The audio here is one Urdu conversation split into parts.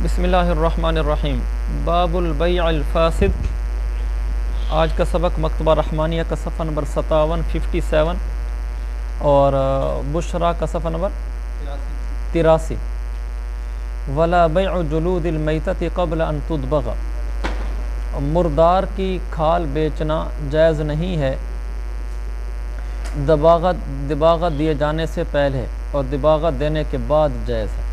بسم اللہ الرحمن الرحیم۔ باب البیع الفاسد۔ آج کا سبق مکتبہ رحمانیہ کا صفحہ نمبر 57 اور بشرا کا صفحہ نمبر 83۔ ولا بیع جلود المیتۃ قبل ان تدبغ، مردار کی کھال بیچنا جائز نہیں ہے دباغت دیے جانے سے پہلے، اور دباغت دینے کے بعد جائز ہے۔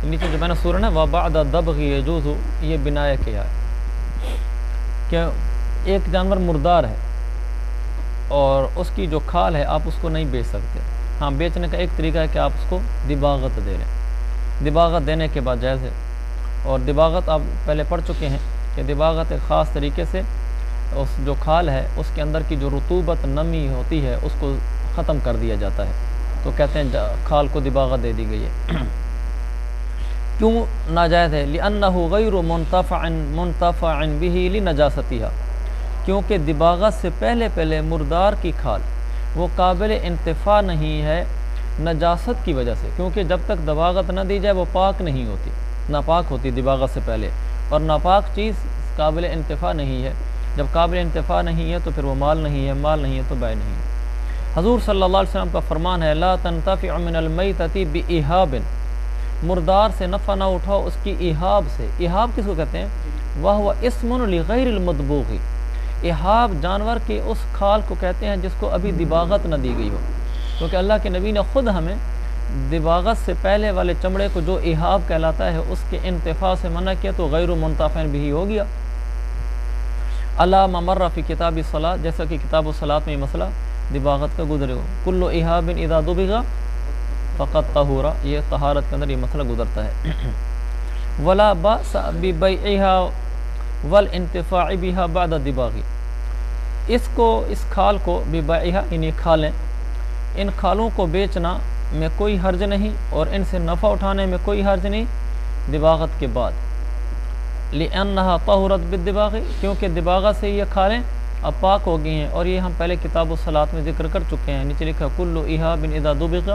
نیچے جو میں نے سورہ نا وبعد الدبغ یجوز، یہ بنایا کیا ہے کہ ایک جانور مردار ہے اور اس کی جو کھال ہے آپ اس کو نہیں بیچ سکتے۔ ہاں، بیچنے کا ایک طریقہ ہے کہ آپ اس کو دباغت دے لیں، دباغت دینے کے بعد جائز ہے۔ اور دباغت آپ پہلے پڑھ چکے ہیں کہ دباغت ایک خاص طریقے سے اس جو کھال ہے اس کے اندر کی جو رطوبت نمی ہوتی ہے اس کو ختم کر دیا جاتا ہے، تو کہتے ہیں کھال کو دباغت دے دی گئی ہے۔ کیوں ناجائز ہے؟ لأنه غیر منتفع به لنجاستها، کیونکہ دباغت سے پہلے مردار کی کھال وہ قابل انتفاع نہیں ہے نجاست کی وجہ سے، کیونکہ جب تک دباغت نہ دی جائے وہ پاک نہیں ہوتی، ناپاک ہوتی دباغت سے پہلے، اور ناپاک چیز قابل انتفاع نہیں ہے۔ جب قابل انتفاع نہیں ہے تو پھر وہ مال نہیں ہے، مال نہیں ہے تو بیع نہیں ہے۔ حضور صلی اللہ علیہ وسلم کا فرمان ہے لا تنتفع من المیتۃ بإہاب، مردار سے نفع نہ اٹھاؤ اس کی اہاب سے۔ اہاب کس کو کہتے ہیں؟ وہو اسم لغیر المدبوغ، اہاب جانور کے اس کھال کو کہتے ہیں جس کو ابھی دباغت نہ دی گئی ہو، کیونکہ اللہ کے نبی نے خود ہمیں دباغت سے پہلے والے چمڑے کو جو اہاب کہلاتا ہے اس کے انتفاع سے منع کیا، تو غیر منتفع بھی ہو گیا۔ الا ما مر فی کتاب الصلاۃ، جیسا کہ کتاب الصلاۃ میں یہ مسئلہ دباغت کا گزرے ہو، کل اہاب اذا دبغ فقط طہورا، یہ طہارت کے اندر یہ مسئلہ گزرتا ہے۔ ولا باس ببیعها والانتفاع بها بعد الدباغ، اس کھال کو ببیعها یعنی کھالیں، ان کھالوں کو بیچنا میں کوئی حرج نہیں اور ان سے نفع اٹھانے میں کوئی حرج نہیں دباغت کے بعد۔ لأنها طہرت بالدباغ، کیونکہ دباغت سے یہ کھالیں اب پاک ہو گئی ہیں، اور یہ ہم پہلے کتاب الصلاۃ میں ذکر کر چکے ہیں۔ نیچے لکھا کل اہاب اذا دبغ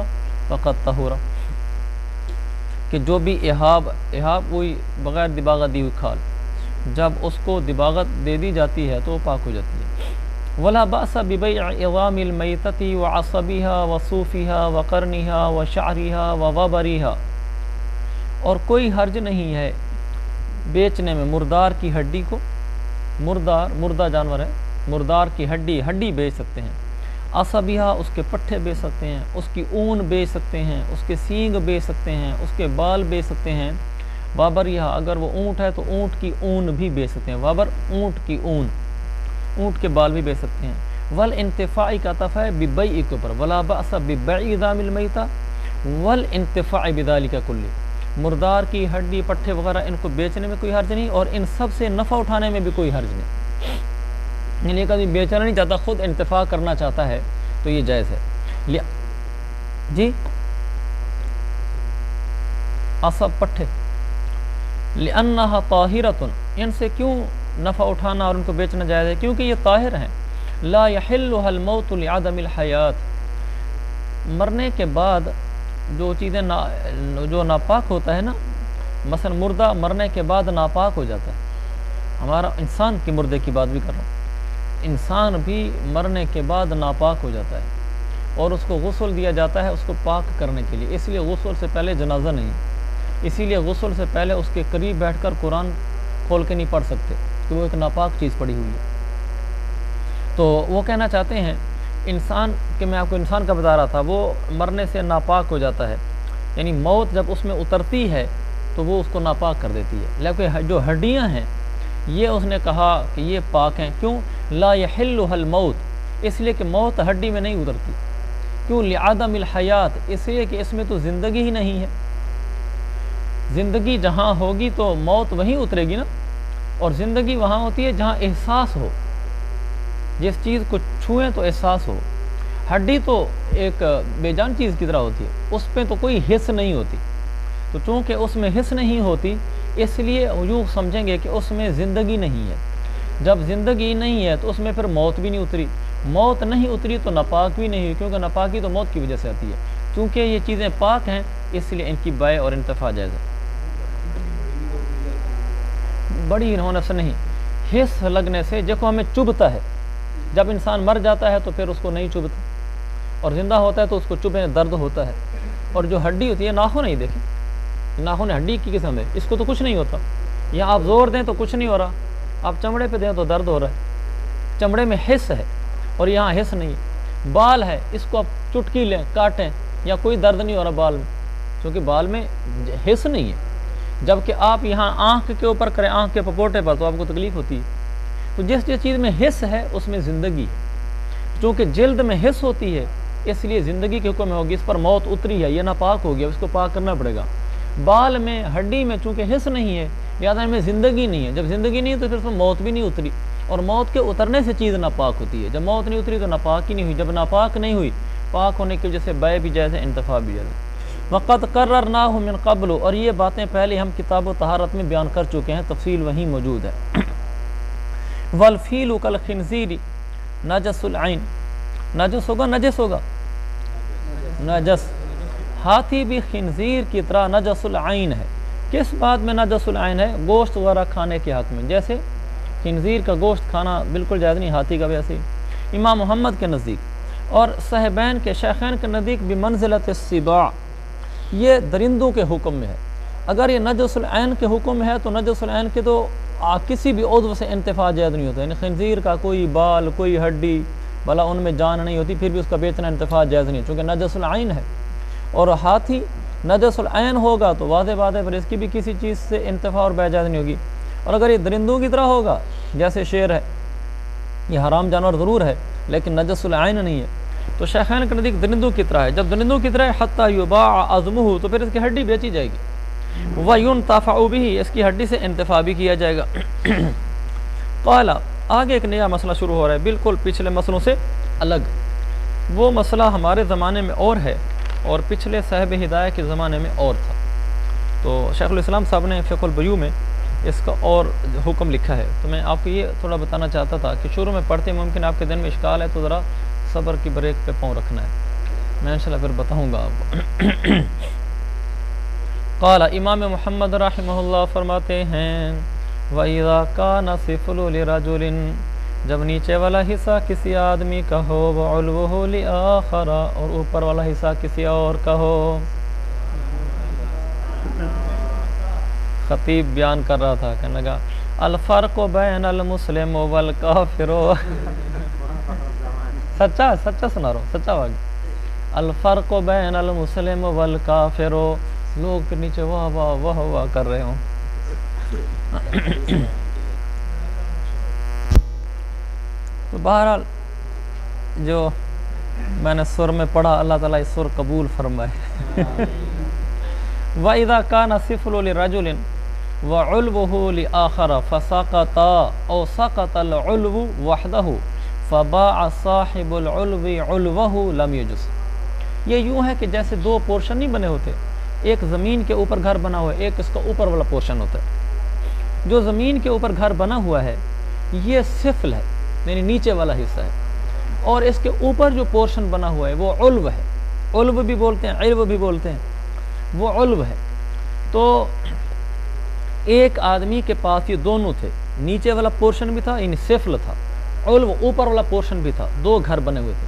فقط طہورا، کہ جو بھی اہاب وہی بغیر دباغت دی ہوئی کھال، جب اس کو دباغت دے دی جاتی ہے تو وہ پاک ہو جاتی ہے۔ ولا باس ببیع عظام المیتۃ وعصبها وصوفها وقرنها وشعرها ووبرها، اور کوئی حرج نہیں ہے بیچنے میں مردار کی ہڈی کو، مردہ جانور ہے، مردار کی ہڈی بیچ سکتے ہیں، عصبیہ اس کے پٹھے بیچ سکتے ہیں، اس کی اون بیچ سکتے ہیں، اس کے سینگ بیچ سکتے ہیں، اس کے بال بیچ سکتے ہیں، وابریہ اگر وہ اونٹ ہے تو اونٹ کی اون بھی بیچ سکتے ہیں، وابر اونٹ کی اون، اونٹ کے بال بھی بیچ سکتے ہیں۔ والانتفاع کا تفع ببیع کے اوپر، ولا باس ببیع عظام المیتہ والانتفاع بذلک کلی، مردار کی ہڈی پٹھے وغیرہ ان کو بیچنے میں کوئی حرج نہیں اور ان سب سے نفع اٹھانے میں بھی کوئی حرج نہیں۔ یعنی ایک آدمی بیچنا نہیں چاہتا، خود انتفاع کرنا چاہتا ہے تو یہ جائز ہے۔ جی عصب پٹھے، لأنها طاہرۃ، ان سے کیوں نفع اٹھانا اور ان کو بیچنا جائز ہے؟ کیونکہ یہ طاہر ہیں۔ لا يحلها الموت لعدم الحیات، مرنے کے بعد جو چیزیں جو ناپاک ہوتا ہے نا، مثلا مردہ مرنے کے بعد ناپاک ہو جاتا ہے، ہمارا انسان کے مردے کی بات بھی کر رہا ہوں، انسان بھی مرنے کے بعد ناپاک ہو جاتا ہے اور اس کو غسل دیا جاتا ہے اس کو پاک کرنے کے لیے، اس لیے غسل سے پہلے جنازہ نہیں، اسی لیے غسل سے پہلے اس کے قریب بیٹھ کر قرآن کھول کے نہیں پڑھ سکتے کہ وہ ایک ناپاک چیز پڑی ہوئی ہے۔ تو وہ کہنا چاہتے ہیں انسان کہ میں آپ کو انسان کا بتا رہا تھا، وہ مرنے سے ناپاک ہو جاتا ہے، یعنی موت جب اس میں اترتی ہے تو وہ اس کو ناپاک کر دیتی ہے، لیکن جو ہڈیاں ہیں یہ اس نے کہا کہ یہ پاک ہیں۔ کیوں؟ لا يحلها الموت، اس لیے کہ موت ہڈی میں نہیں اترتی۔ کیوں؟ لعدم الحیات، اس لیے کہ اس میں تو زندگی ہی نہیں ہے، زندگی جہاں ہوگی تو موت وہیں اترے گی نا، اور زندگی وہاں ہوتی ہے جہاں احساس ہو، جس چیز کو چھوئیں تو احساس ہو۔ ہڈی تو ایک بے جان چیز کی طرح ہوتی ہے، اس پہ تو کوئی حس نہیں ہوتی، تو چونکہ اس میں حس نہیں ہوتی اس لیے یوں سمجھیں گے کہ اس میں زندگی نہیں ہے۔ جب زندگی نہیں ہے تو اس میں پھر موت بھی نہیں اتری، موت نہیں اتری تو ناپاک بھی نہیں ہوئی، کیونکہ ناپاکی تو موت کی وجہ سے آتی ہے۔ چونکہ یہ چیزیں پاک ہیں اس لیے ان کی بیع اور انتفاع جائز ہے۔ بڑی ہونے سے نہیں، حس لگنے سے، دیکھو ہمیں چبھتا ہے، جب انسان مر جاتا ہے تو پھر اس کو نہیں چبھتا، اور زندہ ہوتا ہے تو اس کو چبھنے درد ہوتا ہے. اور جو ہڈی ہوتی ہے، ناخن نہیں، دیکھیں ناخن ہڈی کی قسم ہے، اس کو تو کچھ نہیں ہوتا. یہاں آپ زور دیں تو کچھ نہیں ہو رہا، آپ چمڑے پہ دیں تو درد ہو رہا ہے. چمڑے میں حس ہے اور یہاں حس نہیں ہے. بال ہے، اس کو آپ چٹکی لیں کاٹیں یا کوئی درد نہیں ہو رہا بال میں، کیونکہ بال میں حس نہیں ہے. جبکہ آپ یہاں آنکھ کے اوپر کریں، آنکھ کے پپوٹے پر، تو آپ کو تکلیف ہوتی ہے. تو جس چیز میں حس ہے اس میں زندگی ہے. چونکہ جلد میں حس ہوتی ہے اس لیے زندگی کے حکم میں ہوگی. اس پر موت اتری ہے، یہ ناپاک ہو گیا، اس کو پاک کرنا پڑے گا. بال میں، ہڈی میں چونکہ حس نہیں ہے لہٰذا ان میں زندگی نہیں ہے. جب زندگی نہیں ہے تو پھر اس میں موت بھی نہیں اتری، اور موت کے اترنے سے چیز ناپاک ہوتی ہے. جب موت نہیں اتری تو ناپاک ہی نہیں ہوئی. جب ناپاک نہیں ہوئی، پاک ہونے کی وجہ سے بے بھی جائز ہے، انتفاع بھی جائز ہے. وقت قررناہ من قبل، اور یہ باتیں پہلے ہم کتاب و طہارت میں بیان کر چکے ہیں، تفصیل وہیں موجود ہے. والفیل کالخنزیر نجس العین، نجس ہوگا، نجس ہوگا، نجس. ہاتھی بھی خنزیر کی طرح نجس العین ہے. کس بات میں نجس العین ہے؟ گوشت وغیرہ کھانے کے حق میں. جیسے خنزیر کا گوشت کھانا بالکل جائز نہیں، ہاتھی کا بھی ایسے ہی. امام محمد کے نزدیک اور صاحبین کے، شیخین کے نزدیک بمنزلت السباع، یہ درندوں کے حکم میں ہے. اگر یہ نجس العین کے حکم میں ہے تو نجس العین کے تو کسی بھی عضو سے انتفاع جائز نہیں ہوتا. یعنی خنزیر کا کوئی بال، کوئی ہڈی، بھلا ان میں جان نہیں ہوتی، پھر بھی اس کا بیچنا انتفاع جائز نہیں، چونکہ نجس العین ہے. اور ہاتھی نجس العین ہوگا تو واضح بات ہے پھر اس کی بھی کسی چیز سے انتفاع اور بے جائز نہیں ہوگی. اور اگر یہ درندوں کی طرح ہوگا، جیسے شیر ہے، یہ حرام جانور ضرور ہے لیکن نجس العین نہیں ہے، تو شیخین کے نزدیک درندوں کی طرح ہے. جب درندوں کی طرح ہے حتی یباع عظمہ، تو پھر اس کی ہڈی بیچی جائے گی. وَيُنْتَفَعُ بِهِ، اس کی ہڈی سے انتفاع بھی کیا جائے گا. قال، آگے ایک نیا مسئلہ شروع ہو رہا ہے، بالکل پچھلے مسئلوں سے الگ. وہ مسئلہ ہمارے زمانے میں اور ہے اور پچھلے صاحب ہدایہ کے زمانے میں اور تھا. تو شیخ الاسلام صاحب نے فقہ البیوع میں اس کا اور حکم لکھا ہے. تو میں آپ کو یہ تھوڑا بتانا چاہتا تھا کہ شروع میں پڑھتے ممکن آپ کے دن میں اشکال ہے، تو ذرا صبر کی بریک پہ پاؤں رکھنا ہے، میں انشاءاللہ پھر بتاؤں گا آپ کو. قال، امام محمد رحمہ اللہ فرماتے ہیں، وَإِذَا كَانَ سِفْلُ لِرَجُلٍ، جب نیچے والا حصہ کسی آدمی کا ہو، وَعُلْوُهُ لِآخَرَ، اور اوپر والا حصہ کسی اور کا ہو. خطیب بیان کر رہا تھا، کہنے لگا الفرق بین المسلم والکافر. سچا سنا رہا ہوں، سچا واقعہ. الفرق بین المسلم والکافر، لوگ پھر نیچے واہ واہ واہ واہ کر رہے ہوں. تو بہرحال جو میں نے سر میں پڑھا، اللہ تعالیٰ اس سر قبول فرمائے. وَإِذَا كَانَ سِفْلُ لِرَجُلٍ وَعُلْوُهُ لِآخَرَ فَسَقَطَ أَوْ سَقَطَ الْعُلْوُ وَحْدَهُ فَبَاعَ صَاحِبُ الْعُلْوِ عُلْوَهُ لَمْ يَجُزْ. یہ یوں ہے کہ جیسے دو پورشن نہیں بنے ہوتے، ایک زمین کے اوپر گھر بنا ہوا ہے، ایک اس کا اوپر والا پورشن ہوتا ہے. جو زمین کے اوپر گھر بنا ہوا ہے یہ سفل ہے، یعنی نیچے والا حصہ ہے، اور اس کے اوپر جو پورشن بنا ہوا ہے وہ علو ہے. علو بھی بولتے ہیں، علو بھی بولتے ہیں، وہ علو ہے. تو ایک آدمی کے پاس یہ دونوں تھے، نیچے والا پورشن بھی تھا یعنی سفل تھا، علو اوپر والا پورشن بھی تھا، دو گھر بنے ہوئے تھے.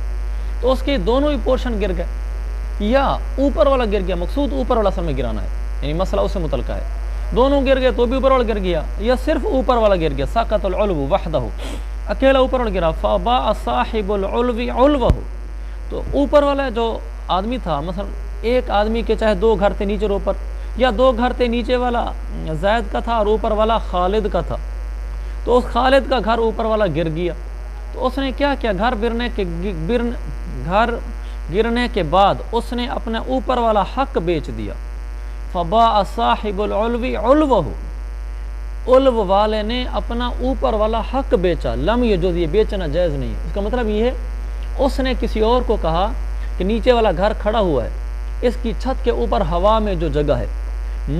تو اس کے دونوں ہی پورشن گر گئے، یا اوپر والا گر گیا، مقصود اوپر والا اصل میں گرانا ہے، یعنی مسئلہ اس سے متعلقہ ہے. دونوں گر گئے تو بھی اوپر والا گر گیا، یا صرف اوپر والا گر گیا، سقط العلو وحدہ، اکیلا اوپر والا گرا. فباع صاحب العلو علوہ، تو اوپر والا جو آدمی تھا، مثلا ایک آدمی کے چاہے دو گھر تھے نیچے اور اوپر، یا دو گھر تھے، نیچے والا زید کا تھا اور اوپر والا خالد کا تھا. تو اس خالد کا گھر اوپر والا گر گیا. تو اس نے کیا کیا، گھر گرنے کے بعد اس نے اپنے اوپر والا حق بیچ دیا. فباع صاحب العلو علوہ، علو والے نے اپنا اوپر والا حق بیچا. لم یجوز، یہ بیچنا جائز نہیں. اس کا مطلب یہ ہے اس نے کسی اور کو کہا کہ نیچے والا گھر کھڑا ہوا ہے، اس کی چھت کے اوپر ہوا میں جو جگہ ہے،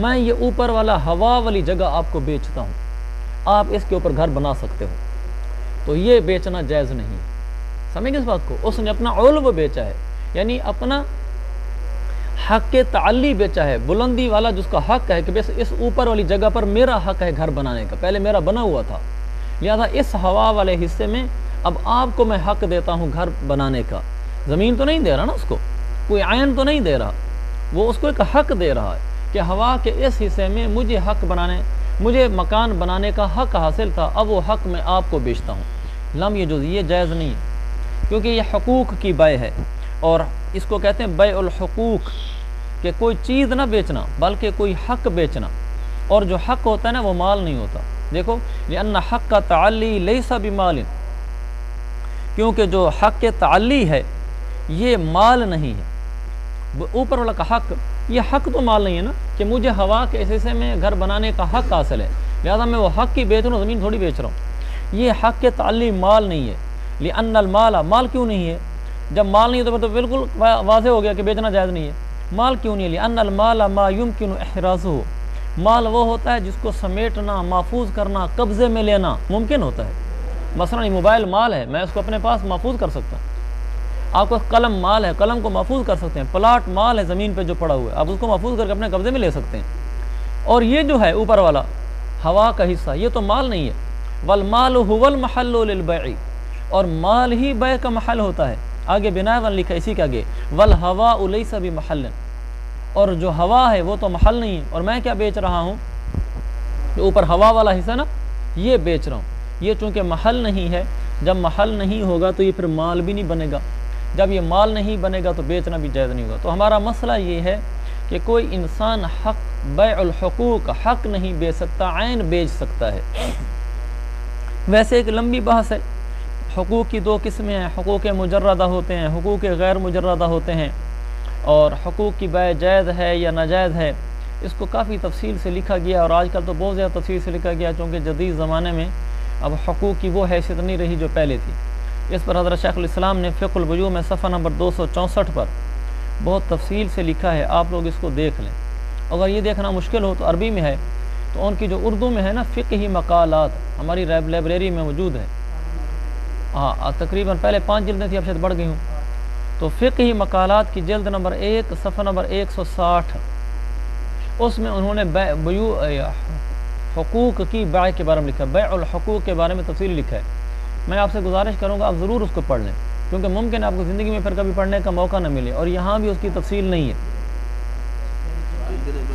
میں یہ اوپر والا ہوا والی جگہ آپ کو بیچتا ہوں، آپ اس کے اوپر گھر بنا سکتے ہو. تو یہ بیچنا جائز نہیں. سمجھ گئے اس بات کو؟ اس نے اپنا علو بیچا ہے، یعنی اپنا حق کے تعلی بیچا ہے، بلندی والا جس کا حق ہے کہ بس اس اوپر والی جگہ پر میرا حق ہے گھر بنانے کا، پہلے میرا بنا ہوا تھا، لہذا اس ہوا والے حصے میں اب آپ کو میں حق دیتا ہوں گھر بنانے کا۔ زمین تو نہیں دے رہا نا اس کو، کوئی عین تو نہیں دے رہا، وہ اس کو ایک حق دے رہا ہے کہ ہوا کے اس حصے میں مجھے مجھے مکان بنانے کا حق حاصل تھا، اب وہ حق میں آپ کو بیچتا ہوں۔ لم یجوز، یہ جائز نہیں ہے، کیونکہ یہ حقوق کی بیع ہے، اور اس کو کہتے ہیں بیع الحقوق، کہ کوئی چیز نہ بیچنا بلکہ کوئی حق بیچنا، اور جو حق ہوتا ہے نا وہ مال نہیں ہوتا۔ دیکھو لأن حق کا تعلی لیس بمال، کیونکہ جو حق کے تعلی ہے یہ مال نہیں ہے، اوپر والا کا حق، یہ حق تو مال نہیں ہے نا، کہ مجھے ہوا کے اس حصے میں گھر بنانے کا حق حاصل ہے، لہذا میں وہ حق کی بیچ رہا ہوں، زمین تھوڑی بیچ رہا ہوں۔ یہ حق کے تعلی مال نہیں ہے۔ لأن المال، مال کیوں نہیں ہے؟ جب مال نہیں ہے تو بالکل واضح ہو گیا کہ بیچنا جائز نہیں ہے۔ مال کیوں نہیں ہے؟ لأن المال ما يمكن احرازه، مال وہ ہوتا ہے جس کو سمیٹنا، محفوظ کرنا، قبضے میں لینا ممکن ہوتا ہے۔ مثلا یہ موبائل مال ہے، میں اس کو اپنے پاس محفوظ کر سکتا ہوں۔ آپ کا قلم مال ہے، قلم کو محفوظ کر سکتے ہیں۔ پلاٹ مال ہے زمین پہ جو پڑا ہوا ہے، آپ اس کو محفوظ کر کے اپنے قبضے میں لے سکتے ہیں۔ اور یہ جو ہے اوپر والا ہوا کا حصہ، یہ تو مال نہیں ہے۔ والمال هو المحل للبيع، اور مال ہی بیع کا محل ہوتا ہے۔ آگے بنا ون لکھا اسی کے آگے، والهواء ليس بمحل، اور جو ہوا ہے وہ تو محل نہیں ہے، اور میں کیا بیچ رہا ہوں؟ جو اوپر ہوا والا حصہ نا یہ بیچ رہا ہوں۔ یہ چونکہ محل نہیں ہے، جب محل نہیں ہوگا تو یہ پھر مال بھی نہیں بنے گا، جب یہ مال نہیں بنے گا تو بیچنا بھی جائز نہیں ہوگا۔ تو ہمارا مسئلہ یہ ہے کہ کوئی انسان حق، بیع الحقوق، حق نہیں بیچ سکتا، عین بیچ سکتا ہے۔ ویسے ایک لمبی بحث ہے، حقوق کی دو قسمیں ہیں، حقوق مجردہ ہوتے ہیں، حقوق غیر مجردہ ہوتے ہیں، اور حقوق کی بیع جائز ہے یا ناجائز ہے، اس کو کافی تفصیل سے لکھا گیا، اور آج کل تو بہت زیادہ تفصیل سے لکھا گیا، چونکہ جدید زمانے میں اب حقوق کی وہ حیثیت نہیں رہی جو پہلے تھی۔ اس پر حضرت شیخ الاسلام نے فقہ البیوع میں صفحہ نمبر 264 پر بہت تفصیل سے لکھا ہے، آپ لوگ اس کو دیکھ لیں۔ اگر یہ دیکھنا مشکل ہو تو عربی میں ہے، تو ان کی جو اردو میں ہے نا فقہی مقالات، ہماری لائبریری میں موجود ہے، ہاں تقریباً پہلے 5 جلدیں تھیں، اب شاید بڑھ گئی ہوں۔ تو فقہی مقالات کی جلد نمبر 1 صفحہ نمبر 160، اس میں انہوں نے حقوق کی بیع کے بارے میں لکھا ہے، بیع الحقوق کے بارے میں تفصیل لکھا ہے۔ میں آپ سے گزارش کروں گا آپ ضرور اس کو پڑھ لیں، کیونکہ ممکن ہے آپ کو زندگی میں پھر کبھی پڑھنے کا موقع نہ ملے، اور یہاں بھی اس کی تفصیل نہیں ہے۔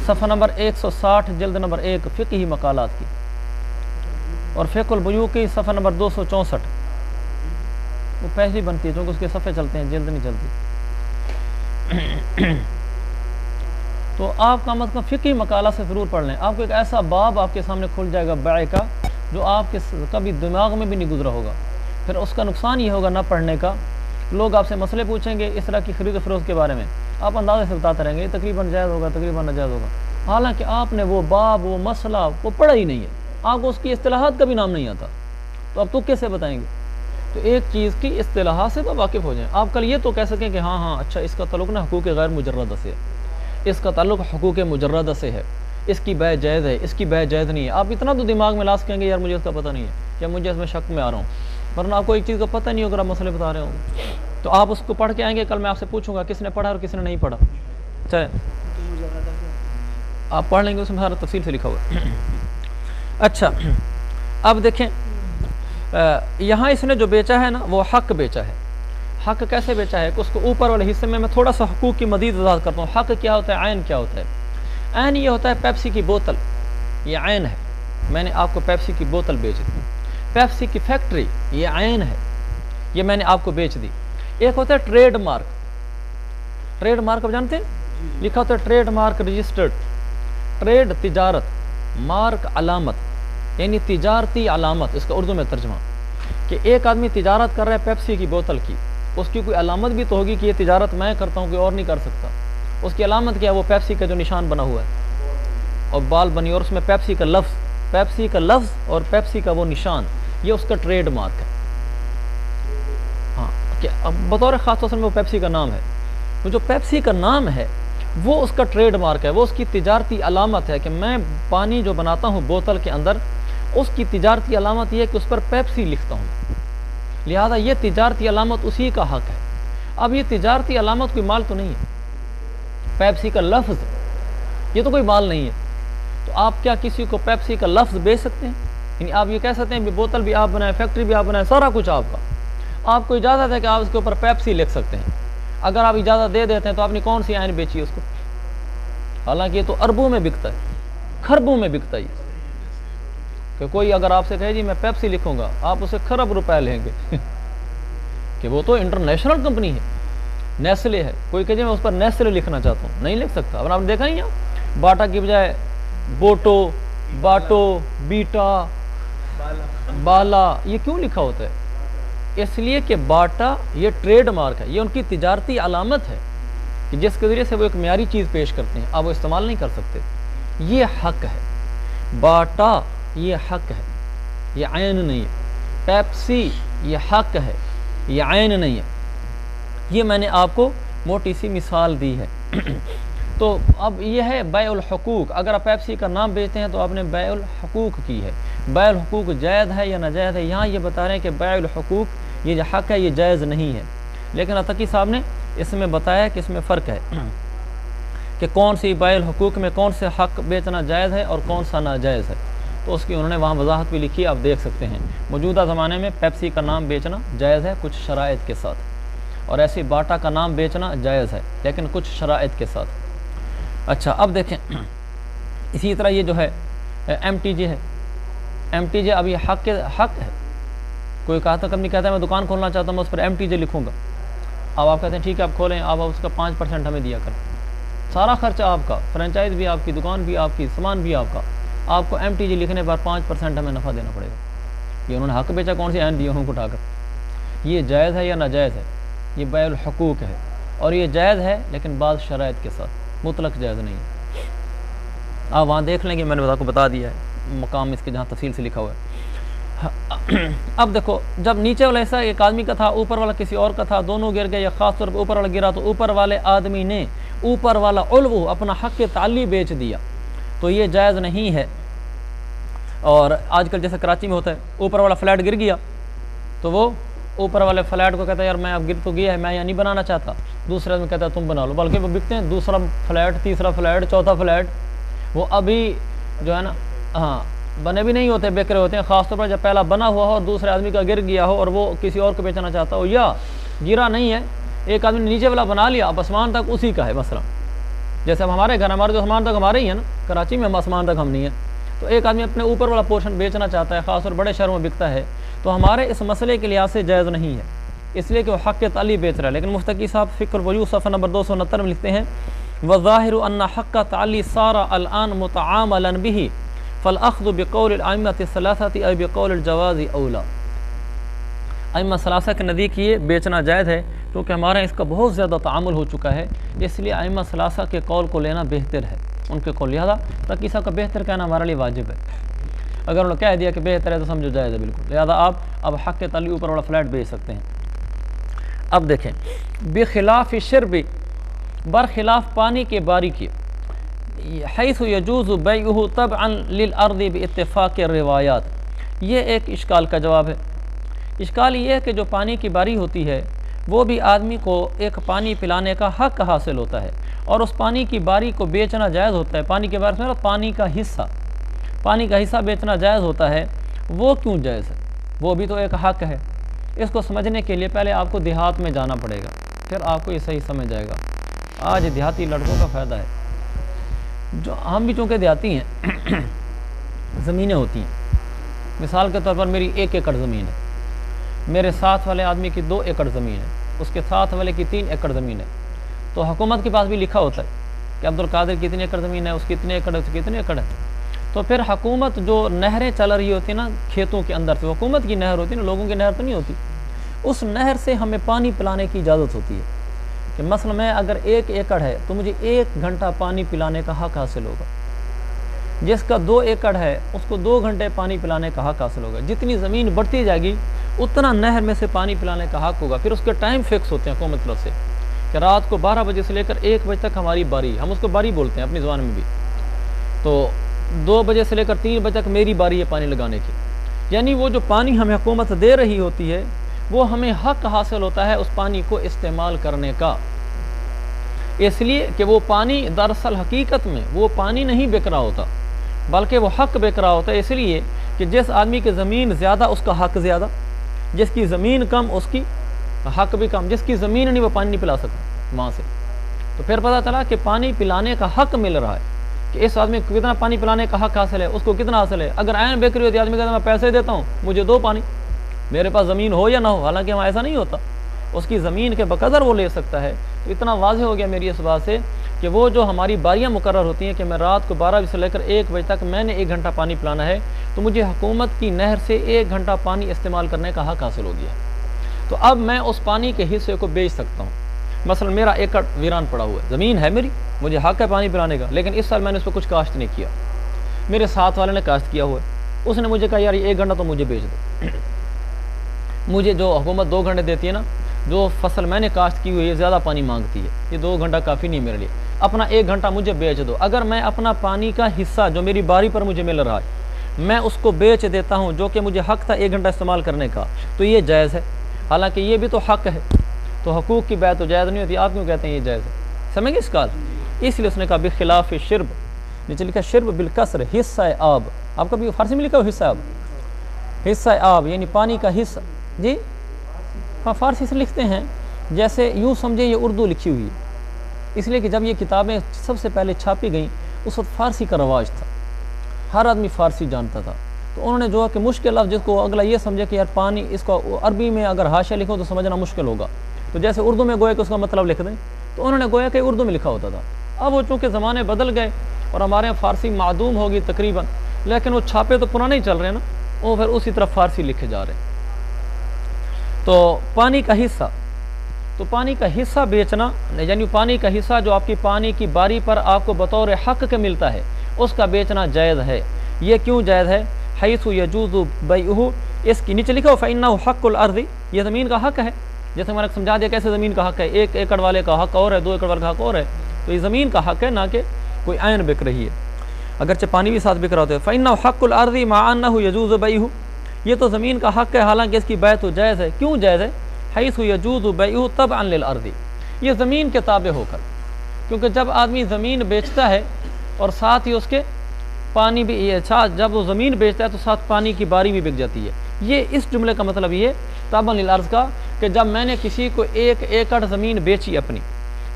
صفحہ نمبر 160 جلد نمبر 1 فقہی مقالات کی، اور فقہ البیوع کی صفحہ نمبر 264، وہ پہلی بنتی ہے چونکہ اس کے صفحے چلتے ہیں، جلد نہیں چلتی۔ تو آپ کا مطلب فقہی مقالہ سے ضرور پڑھ لیں، آپ کو ایک ایسا باب آپ کے سامنے کھل جائے گا بیع کا جو آپ کے کبھی دماغ میں بھی نہیں گزرا ہوگا۔ پھر اس کا نقصان یہ ہوگا نہ پڑھنے کا، لوگ آپ سے مسئلے پوچھیں گے اس طرح کی خرید و فروخت کے بارے میں، آپ اندازے سے بتاتے رہیں گے یہ تقریباً جائز ہوگا، تقریباً ناجائز ہوگا، حالانکہ آپ نے وہ باب، وہ مسئلہ وہ پڑھا ہی نہیں ہے، آپ کو اس کی اصطلاحات کا بھی نام نہیں آتا، تو آپ تکے سے بتائیں گے؟ تو ایک چیز کی اصطلاحات سے تو واقف ہو جائیں، آپ کل یہ تو کہہ سکیں کہ ہاں اچھا اس کا تعلق نا حقوق غیر مجردہ سے ہے، اس کا تعلق حقوق مجردہ سے ہے، اس کی بیع جائز ہے، اس کی بیع جائز نہیں ہے، آپ اتنا تو دماغ میں لا سکیں گے یار مجھے اس کا پتہ نہیں ہے، یا مجھے اس میں شک میں آ رہا ہوں، ورنہ آپ کو ایک چیز کا پتہ نہیں ہوگا، آپ مسئلے بتا رہے ہوں گے، تو آپ اس کو پڑھ کے آئیں گے، کل میں آپ سے پوچھوں گا کس نے پڑھا اور کس نے نہیں پڑھا، چلے آپ پڑھ لیں گے، اس میں سارا تفصیل سے لکھا ہوا ہے۔ اچھا اب دیکھیں، یہاں اس نے جو بیچا ہے نا وہ حق بیچا ہے۔ حق کیسے بیچا ہے کہ اس کو اوپر والے حصے میں تھوڑا سا حقوق کی مزید وضاحت کرتا ہوں۔ حق کیا ہوتا ہے، عین کیا ہوتا ہے؟ عین یہ ہوتا ہے پیپسی کی بوتل، یہ عین ہے، میں نے آپ کو پیپسی کی بوتل بیچ دی، پیپسی کی فیکٹری یہ عین ہے، یہ میں نے آپ کو بیچ دی۔ ایک ہوتا ہے ٹریڈ مارک، ٹریڈ مارک آپ جانتے ہیں، لکھا ہوتا ہے ٹریڈ مارک رجسٹرڈ، ٹریڈ تجارت، مارک علامت، یعنی تجارتی علامت، اس کا اردو میں ترجمہ کہ ایک آدمی تجارت کر رہا ہے پیپسی کی بوتل کی، اس کی کوئی علامت بھی تو ہوگی کہ یہ تجارت میں کرتا ہوں، کوئی اور نہیں کر سکتا، اس کی علامت کیا ہے؟ وہ پیپسی کا جو نشان بنا ہوا ہے اور بال بنی، اور اس میں پیپسی کا لفظ اور پیپسی کا وہ نشان، یہ اس کا ٹریڈ مارک ہے۔ ہاں کہ اب بطور خاص طور سے وہ پیپسی کا نام ہے، وہ جو پیپسی کا نام ہے وہ اس کا ٹریڈ مارک ہے، وہ اس کی تجارتی علامت ہے کہ میں پانی جو بناتا ہوں بوتل کے اندر، اس کی تجارتی علامت یہ ہے کہ اس پر پیپسی لکھتا ہوں، لہذا یہ تجارتی علامت اسی کا حق ہے۔ اب یہ تجارتی علامت کوئی مال تو نہیں ہے، پیپسی کا لفظ یہ تو کوئی مال نہیں ہے، تو آپ کیا کسی کو پیپسی کا لفظ بیچ سکتے ہیں؟ یعنی آپ یہ کہہ سکتے ہیں کہ بوتل بھی آپ بنائیں، فیکٹری بھی آپ بنائیں، سارا کچھ آپ کا، آپ کو اجازت ہے کہ آپ اس کے اوپر پیپسی لکھ سکتے ہیں۔ اگر آپ اجازت دے دیتے ہیں تو آپ نے کون سی آئین بیچی اس کو؟ حالانکہ یہ تو اربوں میں بکتا ہے، خربوں میں بکتا ہے، کہ کوئی اگر آپ سے کہے جی میں پیپسی لکھوں گا، آپ اسے خرب روپے لیں گے کہ وہ تو انٹرنیشنل کمپنی ہے، نیسلے ہے، کوئی کہ جی میں اس پر نیسلے لکھنا چاہتا ہوں، نہیں لکھ سکتا۔ اب آپ نے دیکھا نہیں ہے باٹا کی بجائے بوٹو، باٹو، بیٹا، بالا، یہ کیوں لکھا ہوتا ہے؟ اس لیے کہ باٹا یہ ٹریڈ مارک ہے، یہ ان کی تجارتی علامت ہے کہ جس کے ذریعے سے وہ ایک معیاری چیز پیش کرتے ہیں، آپ وہ استعمال نہیں کر سکتے۔ یہ حق ہے، باٹا یہ حق ہے، یہ عین نہیں ہے۔ پیپسی یہ حق ہے، یہ عین نہیں ہے۔ یہ میں نے آپ کو موٹی سی مثال دی ہے۔ تو اب یہ ہے بیع الحقوق، اگر آپ پیپسی کا نام بیچتے ہیں تو آپ نے بیع الحقوق کی ہے۔ بیع الحقوق جائز ہے یا ناجائز ہے؟ یہاں یہ بتا رہے ہیں کہ بیع الحقوق یہ جو حق ہے یہ جائز نہیں ہے، لیکن اتقی صاحب نے اس میں بتایا کہ اس میں فرق ہے کہ کون سی بیع الحقوق میں کون سے حق بیچنا جائز ہے اور کون سا ناجائز ہے، تو اس کی انہوں نے وہاں وضاحت بھی لکھی، آپ دیکھ سکتے ہیں۔ موجودہ زمانے میں پیپسی کا نام بیچنا جائز ہے کچھ شرائط کے ساتھ، اور ایسی باٹا کا نام بیچنا جائز ہے لیکن کچھ شرائط کے ساتھ۔ اچھا اب دیکھیں، اسی طرح یہ جو ہے ایم ٹی جے ہے، ایم ٹی جے اب یہ حق ہے۔ کوئی کمپنی کہتا ہے میں دکان کھولنا چاہتا ہوں، میں اس پر ایم ٹی جے لکھوں گا، اب آپ کہتے ہیں ٹھیک ہے آپ کھولیں، آپ اس کا 5% ہمیں دیا کریں، سارا خرچہ آپ کا، فرینچائز بھی آپ کی، دکان بھی آپ کی، سامان بھی آپ کا، آپ کو ایم ٹی جے لکھنے پر 5% ہمیں نفع دینا پڑے گا۔ یہ انہوں نے حق بیچا کون سی آئین دیے ہوں اٹھا کر؟ یہ جائز ہے یا ناجائز ہے؟ یہ بیع الحقوق ہے، اور یہ جائز ہے لیکن بعض شرائط کے ساتھ، مطلق جائز نہیں ہے۔ آپ وہاں دیکھ لیں گے، میں نے آپ کو بتا دیا ہے مقام اس کے جہاں تفصیل سے لکھا ہوا ہے۔ اب دیکھو، جب نیچے والا حصہ ایک آدمی کا تھا، اوپر والا کسی اور کا تھا، دونوں گر گئے، یا خاص طور پر اوپر والا گرا تو اوپر والے آدمی نے اوپر والا علو اپنا حق تعلی بیچ دیا، تو یہ جائز نہیں ہے۔ اور آج کل جیسے کراچی میں ہوتا ہے، اوپر والا فلیٹ گر گیا تو وہ اوپر والے فلیٹ کو کہتا ہے یار میں اب گر تو گیا ہے، میں یہ نہیں بنانا چاہتا، دوسرے آدمی کہتا ہے تم بنا لو، بلکہ وہ بکتے ہیں دوسرا فلیٹ، تیسرا فلیٹ، چوتھا فلیٹ، وہ ابھی جو ہے نا ہاں بنے بھی نہیں ہوتے، بک رہے ہوتے ہیں، خاص طور پر جب پہلا بنا ہوا ہو اور دوسرے آدمی کا گر گیا ہو اور وہ کسی اور کو بیچنا چاہتا ہو، یا گرا نہیں ہے، ایک آدمی نے نیچے والا بنا لیا، اب آسمان تک اسی کا ہے مثلا، جیسے اب ہمارے گھر، ہمارے تو آسمان تک ہمارے ہی ہیں نا، کراچی میں ہم آسمان تک ہم نہیں ہیں، تو ایک آدمی اپنے اوپر والا پورشن بیچنا چاہتا ہے، خاص طور بڑے شہروں میں بکتا ہے، تو ہمارے اس مسئلے کے لحاظ سے جائز نہیں ہے، اس لیے کہ وہ حق تعلی بیچ رہا ہے۔ لیکن مفتقی صاحب فکر الوجوہ صفحہ نمبر 269 میں لکھتے ہیں وَالظَّاهِرُ أَنَّ حَقَّ تعلی صَارَ الْآنَ مُتَعَامَلًا بِهِ فَالْأَخْذُ بِقَوْلِ الْأَئِمَّةِ الثَّلَاثَةِ أَوْ بِقَوْلِ الْجَوَازِ أَوْلَى۔ ائمہ ثلاثہ کے نزدیک یہ بیچنا جائز ہے، کیونکہ ہمارے اس کا بہت زیادہ تعامل ہو چکا ہے، اس لیے ائمہ ثلاثہ کے قول کو لینا بہتر ہے، ان کے قول، لہذا تقی صاحب کا بہتر کہنا ہمارے لیے واجب ہے۔ اگر انہوں نے کہہ دیا کہ بہتر ہے تو سمجھو جائز ہے بالکل، لہذا آپ اب حق کے تعلی اوپر والا فلیٹ بیچ سکتے ہیں۔ اب دیکھیں، بخلاف شرب، برخلاف پانی کے باری کے، حیث یجوز بیعہ طبعا للارض باتفاق الروایات، یہ ایک اشکال کا جواب ہے۔ اشکال یہ ہے کہ جو پانی کی باری ہوتی ہے وہ بھی آدمی کو ایک پانی پلانے کا حق حاصل ہوتا ہے، اور اس پانی کی باری کو بیچنا جائز ہوتا ہے۔ پانی کے باری سے پانی کا حصہ بیچنا جائز ہوتا ہے، وہ کیوں جائز ہے؟ وہ بھی تو ایک حق ہے۔ اس کو سمجھنے کے لیے پہلے آپ کو دیہات میں جانا پڑے گا، پھر آپ کو یہ صحیح سمجھ جائے گا۔ آج دیہاتی لڑکوں کا فائدہ ہے، جو ہم بھی چونکہ دیہاتی ہیں، زمینیں ہوتی ہیں، مثال کے طور پر میری 1 ایکڑ زمین ہے، میرے ساتھ والے آدمی کی 2 ایکڑ زمین ہے، اس کے ساتھ والے کی 3 ایکڑ زمین ہے، تو حکومت کے پاس بھی لکھا ہوتا ہے کہ عبدالقادر کی اتنی ایکڑ زمین ہے، اس کی اتنے ایکڑ ہے، اس کی اتنے ایکڑ ہے، تو پھر حکومت جو نہریں چل رہی ہوتی ہیں نا کھیتوں کے اندر سے، حکومت کی نہر ہوتی ہے نا، لوگوں کی نہر تو نہیں ہوتی، اس نہر سے ہمیں پانی پلانے کی اجازت ہوتی ہے کہ مثلا میں اگر 1 ایکڑ ہے تو مجھے 1 گھنٹہ پانی پلانے کا حق حاصل ہوگا، جس کا 2 ایکڑ ہے اس کو 2 گھنٹے پانی پلانے کا حق حاصل ہوگا۔ جتنی زمین بڑھتی جائے گی اتنا نہر میں سے پانی پلانے کا حق ہوگا۔ پھر اس کے ٹائم فکس ہوتے ہیں حکومت طرف سے کہ رات کو 12 بجے سے لے کر 1 بجے تک ہماری باری، ہم اس کو باری بولتے ہیں اپنی زبان میں بھی، تو 2 بجے سے لے کر 3 بجے تک میری باری ہے پانی لگانے کی، یعنی وہ جو پانی ہمیں حکومت دے رہی ہوتی ہے وہ ہمیں حق حاصل ہوتا ہے اس پانی کو استعمال کرنے کا۔ اس لیے کہ وہ پانی دراصل حقیقت میں وہ پانی نہیں بک رہا ہوتا، بلکہ وہ حق بک رہا ہوتا ہے، اس لیے کہ جس آدمی کی زمین زیادہ اس کا حق زیادہ، جس کی زمین کم اس کی حق بھی کم، جس کی زمین نہیں وہ پانی نہیں پلا سکتا وہاں سے۔ تو پھر پتہ چلا کہ پانی پلانے کا حق مل رہا ہے، کہ اس آدمی کو کتنا پانی پلانے کا حق حاصل ہے، اس کو کتنا حاصل ہے۔ اگر عین بک رہی ہوتی آدمی کہتا ہے میں پیسے دیتا ہوں مجھے دو پانی، میرے پاس زمین ہو یا نہ ہو، حالانکہ وہاں ایسا نہیں ہوتا، اس کی زمین کے بقدر وہ لے سکتا ہے۔ تو اتنا واضح ہو گیا میری اس بات سے کہ وہ جو ہماری باریاں مقرر ہوتی ہیں کہ میں رات کو 12 بجے سے لے کر 1 بجے تک میں نے 1 گھنٹہ پانی پلانا ہے، تو مجھے حکومت کی نہر سے 1 گھنٹہ پانی استعمال کرنے کا حق حاصل ہو گیا۔ تو اب میں اس پانی کے حصے کو بیچ سکتا ہوں۔ مثلا میرا ایکڑ ویران پڑا ہوا ہے، زمین ہے میری، مجھے حق ہے پانی پلانے کا، لیکن اس سال میں نے اس پہ کچھ کاشت نہیں کیا، میرے ساتھ والے نے کاشت کیا ہوا ہے، اس نے مجھے کہا یار 1 گھنٹہ تو مجھے بیچ دو، مجھے جو حکومت 2 گھنٹے دیتی ہے نا، جو فصل میں نے کاشت کی ہوئی ہے زیادہ پانی مانگتی ہے، یہ 2 گھنٹہ کافی نہیں میرے لیے، اپنا 1 گھنٹہ مجھے بیچ دو۔ اگر میں اپنا پانی کا حصہ جو میری باری پر مجھے مل رہا ہے میں اس کو بیچ دیتا ہوں، جو کہ مجھے حق تھا 1 گھنٹہ استعمال کرنے کا، تو یہ جائز ہے، حالانکہ یہ بھی تو حق ہے، تو حقوق کی بات تو جائز نہیں ہوتی، آپ کیوں کہتے ہیں یہ جائز ہے؟ سمجھ گئے اس کا؟ اس لیے اس نے کہا بخلاف شرب، نیچے لکھا شرب بالکسر، حصہ آب، آپ کا بھی فارسی میں لکھا ہو حصہ آب، حصہ آب یعنی پانی کا حصہ، جی ہاں فارسی سے لکھتے ہیں، جیسے یوں سمجھے یہ اردو لکھی ہوئی ہے، اس لیے کہ جب یہ کتابیں سب سے پہلے چھاپی گئیں اس وقت فارسی کا رواج تھا، ہر آدمی فارسی جانتا تھا، تو انہوں نے جو ہے کہ مشکل لفظ جس کو اگلا یہ سمجھے کہ یار پانی، اس کو عربی میں اگر حاشیہ لکھو تو سمجھنا مشکل ہوگا، تو جیسے اردو میں گویا کہ اس کا مطلب لکھ دیں، تو انہوں نے گویا کہ اردو میں لکھا ہوتا تھا۔ اب وہ چونکہ زمانے بدل گئے اور ہمارے یہاں فارسی معدوم ہوگی تقریباً، لیکن وہ چھاپے تو پرانے ہی چل رہے ہیں نا، وہ پھر اسی طرف فارسی لکھے جا رہے ہیں۔ تو پانی کا حصہ، تو پانی کا حصہ بیچنا یعنی پانی کا حصہ جو آپ کی پانی کی باری پر آپ کو بطور حق کے ملتا ہے اس کا بیچنا جائز ہے۔ یہ کیوں جائز ہے؟ حیث یجوز بیعہ، اس کی نیچے لکھو فإنہ حق الارض، یہ زمین کا حق ہے، جیسے میں نے سمجھا دیا کیسے زمین کا حق ہے، 1 ایکڑ والے کا حق اور ہے، 2 ایکڑ والے کا حق اور ہے، تو یہ زمین کا حق ہے، نہ کہ کوئی عین بک رہی ہے، اگرچہ پانی بھی ساتھ بک رہا ہوتا ہے۔ فإنہ حق الارض مع انہ یجوز بیعہ، یہ تو زمین کا حق ہے حالانکہ اس کی بیع تو جائز ہے۔ کیوں جائز ہے؟ حیث یجوز بیعہ تبعا للارض، یہ زمین کے تابع ہو کر، کیونکہ جب آدمی زمین بیچتا ہے اور ساتھ ہی اس کے پانی بھی، جب وہ زمین بیچتا ہے تو ساتھ پانی کی باری بھی بک جاتی ہے، یہ اس جملے کا مطلب یہ تبعا للارض کا، کہ جب میں نے کسی کو 1 ایکڑ زمین بیچی اپنی،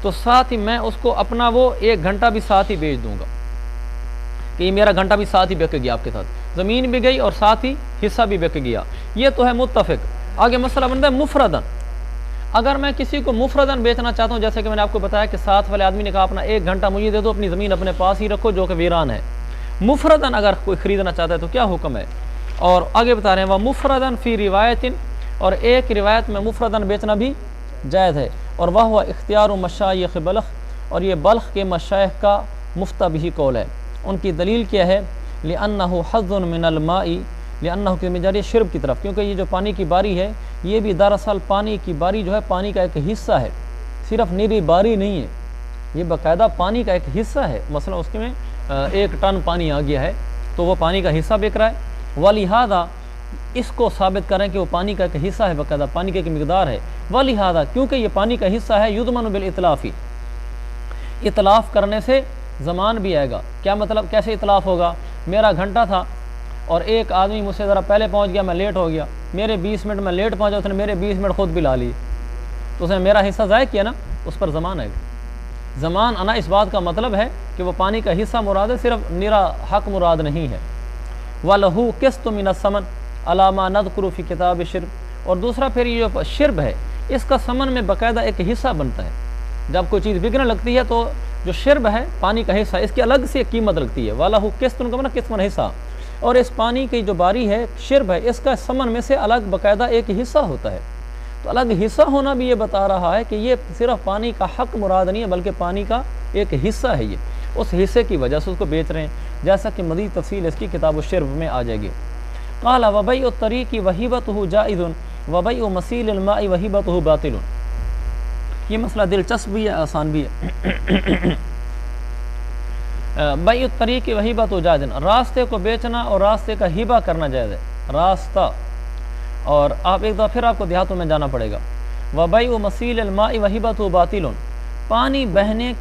تو ساتھ ہی میں اس کو اپنا وہ 1 گھنٹہ بھی ساتھ ہی بیچ دوں گا، کہ یہ میرا گھنٹہ بھی ساتھ ہی بک گیا، آپ کے ساتھ زمین بھی گئی اور ساتھ ہی حصہ بھی بک گیا، یہ تو ہے متفق۔ آگے مسئلہ بنتا ہے مفردن، اگر میں کسی کو مفردن بیچنا چاہتا ہوں، جیسے کہ میں نے آپ کو بتایا کہ ساتھ والے آدمی نے کہا اپنا 1 گھنٹہ مجھے دے دو، اپنی زمین اپنے پاس ہی رکھو جو کہ ویران ہے، مفردن اگر کوئی خریدنا چاہتا ہے تو کیا حکم ہے؟ اور آگے بتا رہے ہیں وہ مفردن فی روایت، اور ایک روایت میں مفردن بیچنا بھی جائز ہے، اور وہ ہوا اختیار مشایخ بلخ، اور یہ بلخ کے مشایخ کا مفتبی قول ہے۔ ان کی دلیل کیا ہے؟ لأنہ حظ من الماء، لأنہ کی مجاری شرب کی طرف، کیونکہ یہ جو پانی کی باری ہے یہ بھی دراصل پانی کی باری جو ہے پانی کا ایک حصہ ہے، صرف نیری باری نہیں ہے، یہ باقاعدہ پانی کا ایک حصہ ہے، مثلا اس کے میں 1 ٹن پانی آ گیا ہے تو وہ پانی کا حصہ بک رہا ہے، ولہذا اس کو ثابت کریں کہ وہ پانی کا ایک حصہ ہے، باقاعدہ پانی کی ایک مقدار ہے، ولہذا کیونکہ یہ پانی کا حصہ ہے، یضمن بالاتلاف، اتلاف کرنے سے زمان بھی آئے گا۔ کیا مطلب؟ کیسے اتلاف ہوگا؟ میرا گھنٹہ تھا اور ایک آدمی مجھ سے ذرا پہلے پہنچ گیا، میں لیٹ ہو گیا، میرے 20 منٹ میں لیٹ پہنچا، اس نے میرے 20 منٹ خود بھی لا لیے، تو اس نے میرا حصہ ضائع کیا نا، اس پر زمان آئے گا۔ زمان آنا اس بات کا مطلب ہے کہ وہ پانی کا حصہ مراد ہے، صرف نیرا حق مراد نہیں ہے۔ وَلَهُ قِسْطٌ مِنَ الثَّمَنِ عَلَىٰ مَا نَذْكُرُ فِي كِتَابِ الشِّرْب، اور دوسرا پھر یہ جو شرب ہے اس کا ثمن میں باقاعدہ ایک حصہ بنتا ہے، جب کوئی چیز بکنے لگتی ہے تو جو شرب ہے پانی کا حصہ، اس کی الگ سے ایک قیمت لگتی ہے، وَلَهُ قِسْطٌ کا مطلب قسمن حصہ، اور اس پانی کی جو باری ہے شرب ہے اس کا ثمن میں سے الگ باقاعدہ ایک حصہ ہوتا ہے، تو الگ حصہ ہونا بھی یہ بتا رہا ہے کہ یہ صرف پانی کا حق مراد نہیں ہے بلکہ پانی کا ایک حصہ ہے، یہ اس حصے کی وجہ سے اس کو بیچ رہے ہیں، جیسا کہ مزید تفصیل اس کی کتاب الشرب میں آ جائے گی۔ قال وبيع الطريق وهبته جائز وبيع مسيل الماء وهبته باطل، یہ مسئلہ دلچسپ بھی ہے، آسان بھی ہے۔ بیع الطریق وہیبۃ جائز، راستے کو بیچنا اور راستے کا ہبہ کرنا جائز ہے، راستہ، اور آپ ایک دفعہ پھر آپ کو دیہاتوں میں جانا پڑے گا۔ وبیع مسیل الماء وہبۃ باطل، پانی بہنے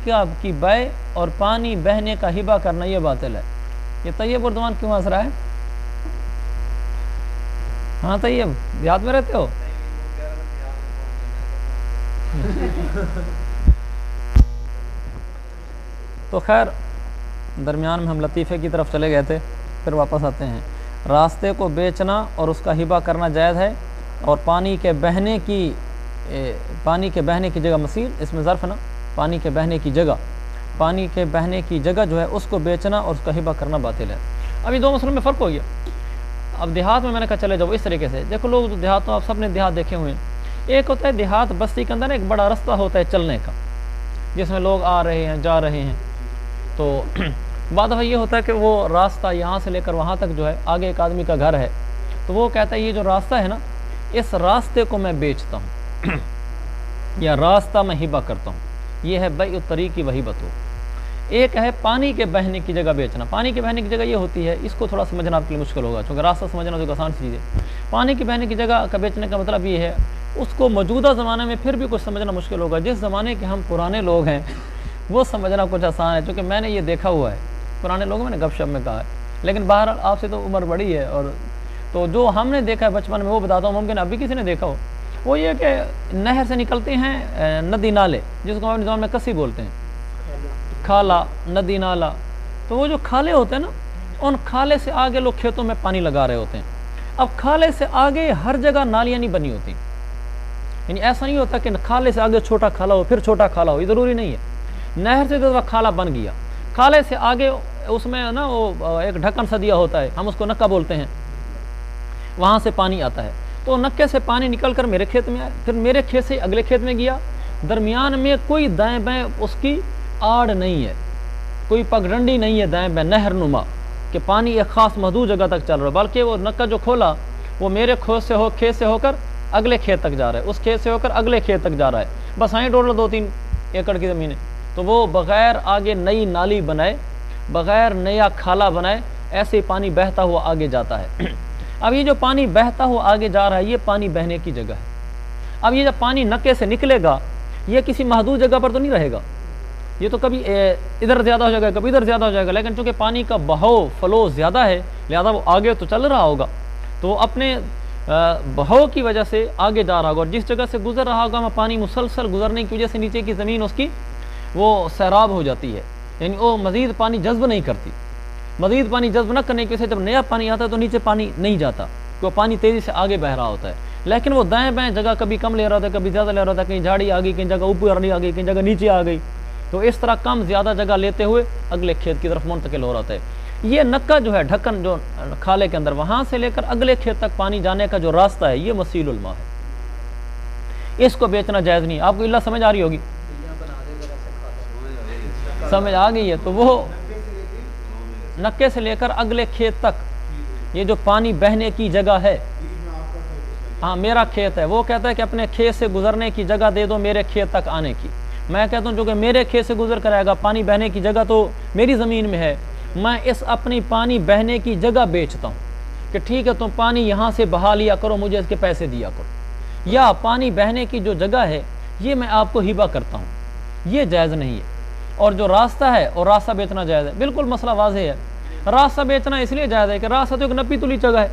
کی بے اور پانی بہنے کا ہبہ کرنا یہ باطل ہے۔ یہ طیب اردوان کیوں ہنس رہا ہے؟ ہاں طیب، دیہات میں رہتے ہو؟ تو خیر درمیان میں ہم لطیفے کی طرف چلے گئے تھے، پھر واپس آتے ہیں۔ راستے کو بیچنا اور اس کا ہبہ کرنا جائز ہے، اور پانی کے بہنے کی جگہ مسیل، اس میں ظرف نا، پانی کے بہنے کی جگہ جو ہے اس کو بیچنا اور اس کا ہبہ کرنا باطل ہے۔ اب یہ دو مسئلوں میں فرق ہو گیا۔ اب دیہات میں نے کہا چلے جاؤ اس طریقے سے، دیکھو لوگ دیہاتوں، آپ سب نے دیہات دیکھے ہوئے ہیں، ایک ہوتا ہے دیہات بستی کے اندر ایک بڑا رستہ ہوتا ہے چلنے کا، جس میں لوگ آ رہے ہیں جا رہے ہیں، تو بعد دفعہ یہ ہوتا ہے کہ وہ راستہ یہاں سے لے کر وہاں تک جو ہے آگے ایک آدمی کا گھر ہے، تو وہ کہتا ہے یہ جو راستہ ہے نا، اس راستے کو میں بیچتا ہوں یا راستہ میں ہبہ کرتا ہوں، یہ ہے بیع الطریق و ہبۃ۔ ایک ہے پانی کے بہنے کی جگہ بیچنا۔ پانی کے بہنے کی جگہ یہ ہوتی ہے، اس کو تھوڑا سمجھنا آپ کے لیے مشکل ہوگا چونکہ راستہ سمجھنا تو آسان چیز ہے۔ پانی کے بہنے کی جگہ کا بیچنے کا مطلب یہ ہے، اس کو موجودہ زمانے میں پھر بھی کچھ سمجھنا مشکل ہوگا، جس زمانے کے ہم پرانے لوگ ہیں وہ سمجھنا کچھ آسان ہے، چونکہ میں نے یہ دیکھا ہوا ہے، پرانے لوگوں میں نے گپ شپ میں کہا ہے، لیکن بہرحال آپ سے تو عمر بڑی ہے، اور تو جو ہم نے دیکھا ہے بچپن میں وہ بتاتا ہوں، ممکن ابھی کسی نے دیکھا ہو۔ وہ یہ کہ نہر سے نکلتے ہیں ندی نالے، جس کو ہمارے نظام میں کسی بولتے ہیں، کھالا، ندی نالا، تو وہ جو کھالے ہوتے ہیں نا، ان کھالے سے آگے لوگ کھیتوں میں پانی لگا رہے ہوتے ہیں۔ اب کھالے سے آگے ہر جگہ نالیاں نہیں بنی ہوتی، یعنی ایسا نہیں ہوتا کہ کھالے سے آگے چھوٹا کھالا ہو پھر چھوٹا کھالا ہو، یہ ضروری نہیں ہے۔ نہر سے جو کھالا بن گیا، کھالے سے آگے اس میں نا وہ ایک ڈھکن سا دیا ہوتا ہے، ہم اس کو نکا بولتے ہیں، وہاں سے پانی آتا ہے، تو نکے سے پانی نکل کر میرے کھیت میں آیا، پھر میرے کھیت سے اگلے کھیت میں گیا، درمیان میں کوئی دائیں بائیں اس کی آڑ نہیں ہے، کوئی پگڈنڈی نہیں ہے دائیں بائیں نہر نما کہ پانی ایک خاص محدود جگہ تک چل رہا ہے، بلکہ وہ نکا جو کھولا وہ میرے کھیت سے ہو کر اگلے کھیت تک جا رہا ہے، اس کھیت سے ہو کر اگلے کھیت تک جا رہا ہے، بس آئیں ٹوٹل 2-3 ایکڑ کی زمین ہے، تو وہ بغیر آگے نئی نالی بنائے، بغیر نیا کھالا بنائے، ایسے ہی پانی بہتا ہوا آگے جاتا ہے۔ اب یہ جو پانی بہتا ہوا آگے جا رہا ہے یہ پانی بہنے کی جگہ ہے۔ اب یہ جب پانی نکے سے نکلے گا یہ کسی محدود جگہ پر تو نہیں رہے گا، یہ تو کبھی ادھر زیادہ ہو جائے گا کبھی ادھر زیادہ ہو جائے گا، لیکن چونکہ پانی کا بہاؤ فلو زیادہ ہے لہذا وہ آگے تو چل رہا ہوگا، تو وہ اپنے بہاؤ کی وجہ سے آگے جا رہا ہوگا، اور جس جگہ سے گزر رہا ہوگا وہاں پانی مسلسل گزرنے کی وجہ سے نیچے کی زمین اس کی وہ سیراب ہو جاتی ہے، یعنی وہ مزید پانی جذب نہیں کرتی، مزید پانی جذب نہ کرنے کی وجہ سے جب نیا پانی آتا ہے تو نیچے پانی نہیں جاتا، کہ وہ پانی تیزی سے آگے بہ رہا ہوتا ہے، لیکن وہ دائیں بائیں جگہ کبھی کم لے رہا ہوتا ہے کبھی زیادہ لے رہا ہوتا ہے، کہیں جھاڑی آ گئی، کہیں جگہ اوپر آ گئی، کہیں جگہ نیچے آ گئی، تو اس طرح کم زیادہ جگہ لیتے ہوئے اگلے کھیت کی طرف منتقل ہو رہا ہے۔ یہ نکا جو ہے ڈھکن جو کھالے کے اندر وہاں سے لے کر اگلے کھیت تک پانی جانے کا جو راستہ ہے یہ مسیل الماء ہے، اس کو بیچنا جائز نہیں۔ آپ کو اللہ سمجھ آ رہی ہوگی، سمجھ آ گئی ہے؟ تو وہ نکے سے لے کر اگلے کھیت تک یہ جو پانی بہنے کی جگہ ہے، ہاں میرا کھیت ہے، وہ کہتا ہے کہ اپنے کھیت سے گزرنے کی جگہ دے دو میرے کھیت تک آنے کی، میں کہتا ہوں جو کہ میرے کھیت سے گزر کر آئے گا پانی بہنے کی جگہ تو میری زمین میں ہے، میں اس اپنی پانی بہنے کی جگہ بیچتا ہوں کہ ٹھیک ہے تم پانی یہاں سے بہا لیا کرو، مجھے اس کے پیسے دیا کرو، یا پانی بہنے کی جو جگہ ہے یہ میں آپ کو ہبہ کرتا ہوں، یہ جائز نہیں ہے۔ اور جو راستہ ہے اور راستہ بیچنا جائز ہے، بالکل مسئلہ واضح ہے۔ راستہ بیچنا اس لیے جائز ہے کہ راستہ تو ایک نپی تلی جگہ ہے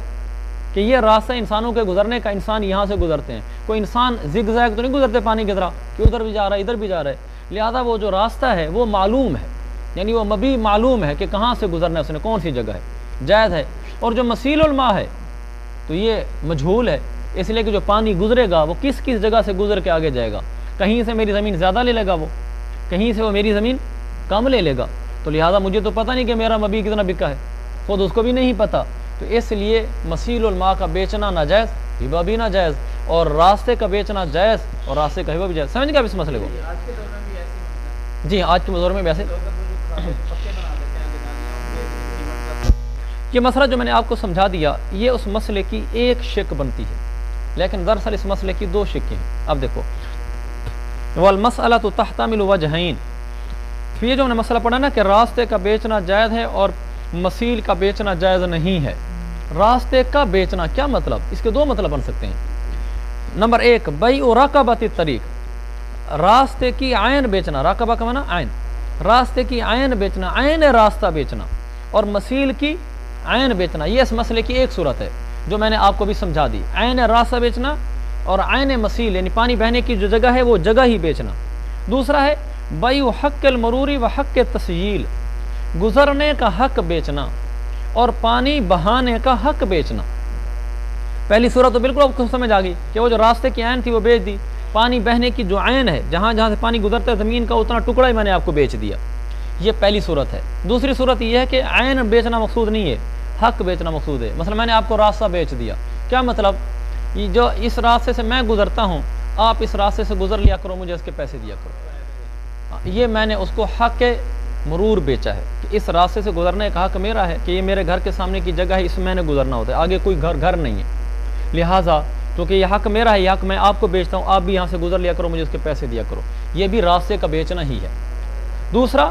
کہ یہ راستہ انسانوں کے گزرنے کا، انسان یہاں سے گزرتے ہیں، کوئی انسان زگ زیگ تو نہیں گزرتے پانی کی طرح کہ ادھر بھی جا رہا ہے ادھر بھی جا رہا ہے، لہذا وہ جو راستہ ہے وہ معلوم ہے، یعنی وہ مبی معلوم ہے کہ کہاں سے گزرنا ہے، اس نے کون سی جگہ ہے، جائز ہے۔ اور جو مسیل الماء ہے تو یہ مجہول ہے، اس لیے کہ جو پانی گزرے گا وہ کس کس جگہ سے گزر کے آگے جائے گا، کہیں سے میری زمین زیادہ لے لے گا، وہ کہیں سے وہ میری زمین کم لے لے گا، تو لہذا مجھے تو پتہ نہیں کہ میرا مبی کتنا بکا ہے، خود اس کو بھی نہیں پتہ، تو اس لیے مسیل الماء کا بیچنا ناجائز، ہبہ بھی ناجائز، اور راستے کا بیچنا جائز اور راستے کا ہبہ بھی جائز۔ سمجھ گئے آپ اس مسئلے کو؟ جی آج کے دور میں ویسے یہ مسئلہ جو میں نے آپ کو سمجھا دیا یہ اس مسئلے کی ایک شک بنتی ہے، لیکن دراصل اس مسئلے کی 2 شکیں ہیں۔ اب دیکھو والمسألۃ تحتمل وجہین، تو یہ جو ہم نے مسئلہ پڑھا نا کہ راستے کا بیچنا جائز ہے اور مسیل کا بیچنا جائز نہیں ہے، راستے کا بیچنا کیا مطلب؟ اس کے 2 مطلب بن سکتے ہیں۔ نمبر 1 بیع رقبۃ الطریق، راستے کی عین بیچنا، راقبہ کا معنی عین، راستے کی عین بیچنا، عین راستہ بیچنا، اور مسیل کی عین بیچنا، یہ اس مسئلے کی ایک صورت ہے جو میں نے آپ کو بھی سمجھا دی۔ عین راستہ بیچنا اور عین مسیل یعنی پانی بہنے کی جو جگہ ہے وہ جگہ ہی بیچنا۔ دوسرا ہے بیع حق المروری و حق تسجیل، گزرنے کا حق بیچنا اور پانی بہانے کا حق بیچنا۔ پہلی صورت تو بالکل آپ کو سمجھ آ گئی کہ وہ جو راستے کی عین تھی وہ بیچ دی، پانی بہنے کی جو عین ہے جہاں جہاں سے پانی گزرتا ہے زمین کا اتنا ٹکڑا ہی میں نے آپ کو بیچ دیا، یہ پہلی صورت ہے۔ دوسری صورت یہ ہے کہ عین بیچنا مقصود نہیں ہے، حق بیچنا مقصود ہے۔ مثلا میں نے آپ کو راستہ بیچ دیا، کیا مطلب؟ یہ جو اس راستے سے میں گزرتا ہوں آپ اس راستے سے گزر لیا کرو، مجھے اس کے پیسے دیا کرو، یہ میں نے اس کو حق مرور بیچا ہے کہ اس راستے سے گزرنے کا حق میرا ہے، کہ یہ میرے گھر کے سامنے کی جگہ ہے، اس میں میں نے گزرنا ہوتا ہے، آگے کوئی گھر نہیں ہے، لہٰذا کیونکہ یہ حق میرا ہے، یہ حق میں آپ کو بیچتا ہوں، آپ بھی یہاں سے گزر لیا کرو، مجھے اس کے پیسے دیا کرو، یہ بھی راستے کا بیچنا ہی ہے۔ دوسرا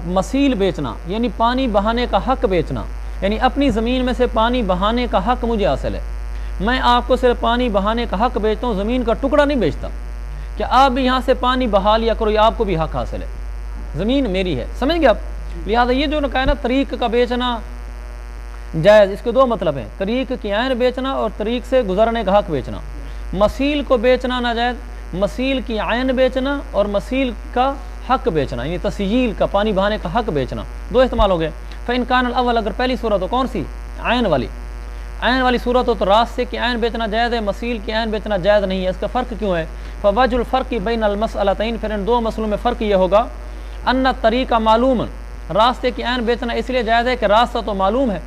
مسیل بیچنا یعنی پانی بہانے کا حق بیچنا، یعنی اپنی زمین میں سے پانی بہانے کا حق مجھے حاصل ہے، میں آپ کو صرف پانی بہانے کا حق بیچتا ہوں، زمین کا ٹکڑا نہیں بیچتا کہ آپ بھی یہاں سے پانی بہا لیا کرو، یہ آپ کو بھی حق حاصل ہے، زمین میری ہے، سمجھ گئے آپ؟ لہٰذا یہ جو کہا نا طریق کا بیچنا جائز، اس کے دو مطلب ہیں، طریق کی عین بیچنا اور طریق سے گزرنے کا حق بیچنا۔ مسیل کو بیچنا ناجائز، مسیل کی عین بیچنا اور مسیل کا حق بیچنا یعنی تسجیل کا پانی بہانے کا حق بیچنا، دو استعمال ہو گئے۔ فإن كان الاول، اگر پہلی صورت ہو کون سی؟ عین والی صورت ہو تو راستے کی عین بیچنا جائز ہے، مسیل کی عین بیچنا جائز نہیں ہے۔ اس کا فرق کیوں ہے؟ فوجہ الفرق بین المسئلتین، پھر ان دو مسئلوں میں فرق یہ ہوگا ان الطریق معلوم، راستے کی عین بیچنا اس لیے جائز ہے کہ راستہ تو معلوم ہے،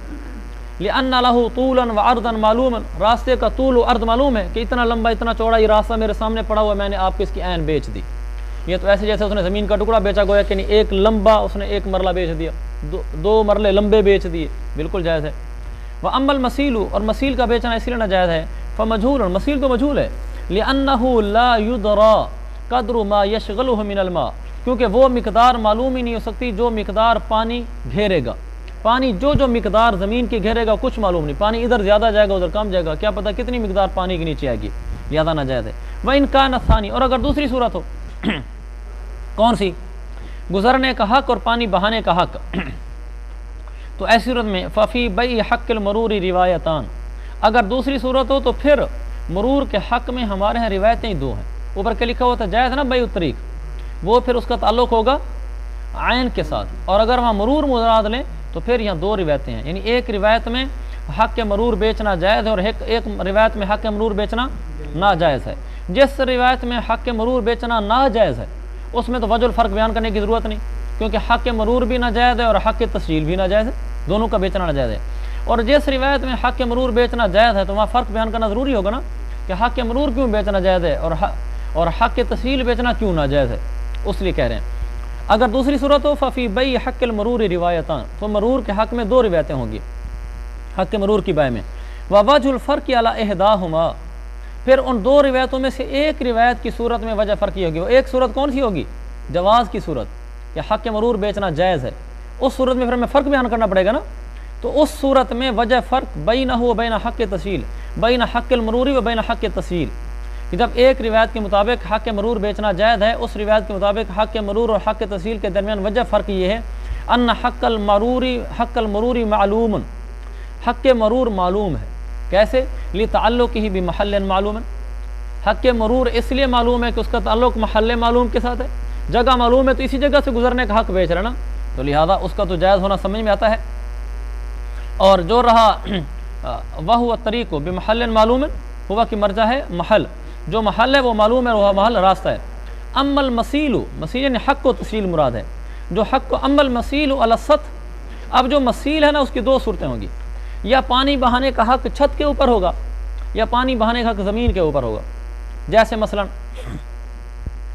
لأن له طولا وعرضا معلوما، راستے کا طول و عرض معلوم ہے کہ اتنا لمبا اتنا چوڑا یہ راستہ میرے سامنے پڑا ہوا ہے، میں نے آپ کو اس کی عین بیچ دی۔ یہ تو ایسے جیسے اس نے زمین کا ٹکڑا بیچا، گویا کہ ایک لمبا اس نے ایک مرلہ بیچ دیا، دو مرلے لمبے بیچ دیے، بالکل جائز ہے۔ وأما المسیل، اور مسیل کا بیچنا اس لیے ناجائز ہے، فمجہول، مسیل تو مجہول ہے، لأنه لا يدرى قدر ما يشغله من الماء، کیونکہ وہ مقدار معلوم ہی نہیں ہو سکتی جو مقدار پانی گھیرے گا، پانی جو مقدار زمین کی گھیرے گا کچھ معلوم نہیں، پانی ادھر زیادہ جائے گا ادھر کم جائے گا، کیا پتہ کتنی مقدار پانی کے نیچے آئے گی، لہذا ناجائز ہے۔ وإن كان الثاني، اور اگر دوسری صورت ہو کون سی؟ گزرنے کا حق اور پانی بہانے کا حق، تو ایسی صورت میں ففی بیع حق المرور روایتان، اگر دوسری صورت ہو تو پھر مرور کے حق میں ہمارے ہاں روایتیں دو ہیں، اوپر کے لکھا ہوا تھا جائز نا بیع الطریق، وہ پھر اس کا تعلق ہوگا عین کے ساتھ، اور اگر وہاں مرور مراد لیں تو پھر یہاں دو روایتیں ہیں، یعنی ایک روایت میں حق مرور بیچنا جائز ہے اور ایک روایت میں حق مرور بیچنا ناجائز ہے۔ جس روایت میں حق مرور بیچنا ناجائز ہے اس میں تو وجہ الفرق بیان کرنے کی ضرورت نہیں، کیونکہ حق مرور بھی ناجائز ہے اور حق تسجیل بھی ناجائز ہے، دونوں کا بیچنا ناجائز ہے۔ اور جس روایت میں حق مرور بیچنا جائز ہے تو وہاں فرق بیان کرنا ضروری ہوگا نا کہ حق مرور کیوں بیچنا جائز ہے اور حق تسجیل بیچنا کیوں ناجائز ہے، اس لیے کہہ رہے ہیں اگر دوسری صورت ہو ففی بیع حق المرور روایتان، تو مرور کے حق میں دو روایتیں ہوں گی حق مرور کی بائے میں، ووجہ الفرق علی احداہما، پھر ان دو روایتوں میں سے ایک روایت کی صورت میں وجہ فرق یہ ہوگی، وہ ایک صورت کون سی ہوگی؟ جواز کی صورت کہ حق مرور بیچنا جائز ہے، اس صورت میں پھر ہمیں فرق بیان کرنا پڑے گا نا، تو اس صورت میں وجہ فرق بینہ و بین حق تسجیل، بین حق المروری و بین حق تسجیل، کہ جب ایک روایت کے مطابق حق مرور بیچنا جائز ہے، اس روایت کے مطابق حق مرور اور حق تسجیل کے درمیان وجہ فرق یہ ہے ان حق المروری معلوم، حق مرور معلوم ہے، کیسے؟ لتعلقہ بمحل معلوم، حق مرور اس لیے معلوم ہے کہ اس کا تعلق محل معلوم کے ساتھ ہے، جگہ معلوم ہے تو اسی جگہ سے گزرنے کا حق بیچ رہا نا، تو لہذا اس کا تو جائز ہونا سمجھ میں آتا ہے۔ اور جو رہا وہو الطریق بمحل معلوم، ہوا کہ مرجع ہے محل، جو محل ہے وہ معلوم ہے، وہ محل راستہ ہے۔ اما المسیل، مسیل یعنی حق و تسجیل مراد ہے، جو حق کو اما المسیل علی السطح، اب جو مسیل ہے نا اس کی دو صورتیں ہوں گی، یا پانی بہانے کا حق چھت کے اوپر ہوگا یا پانی بہانے کا حق زمین کے اوپر ہوگا۔ جیسے مثلا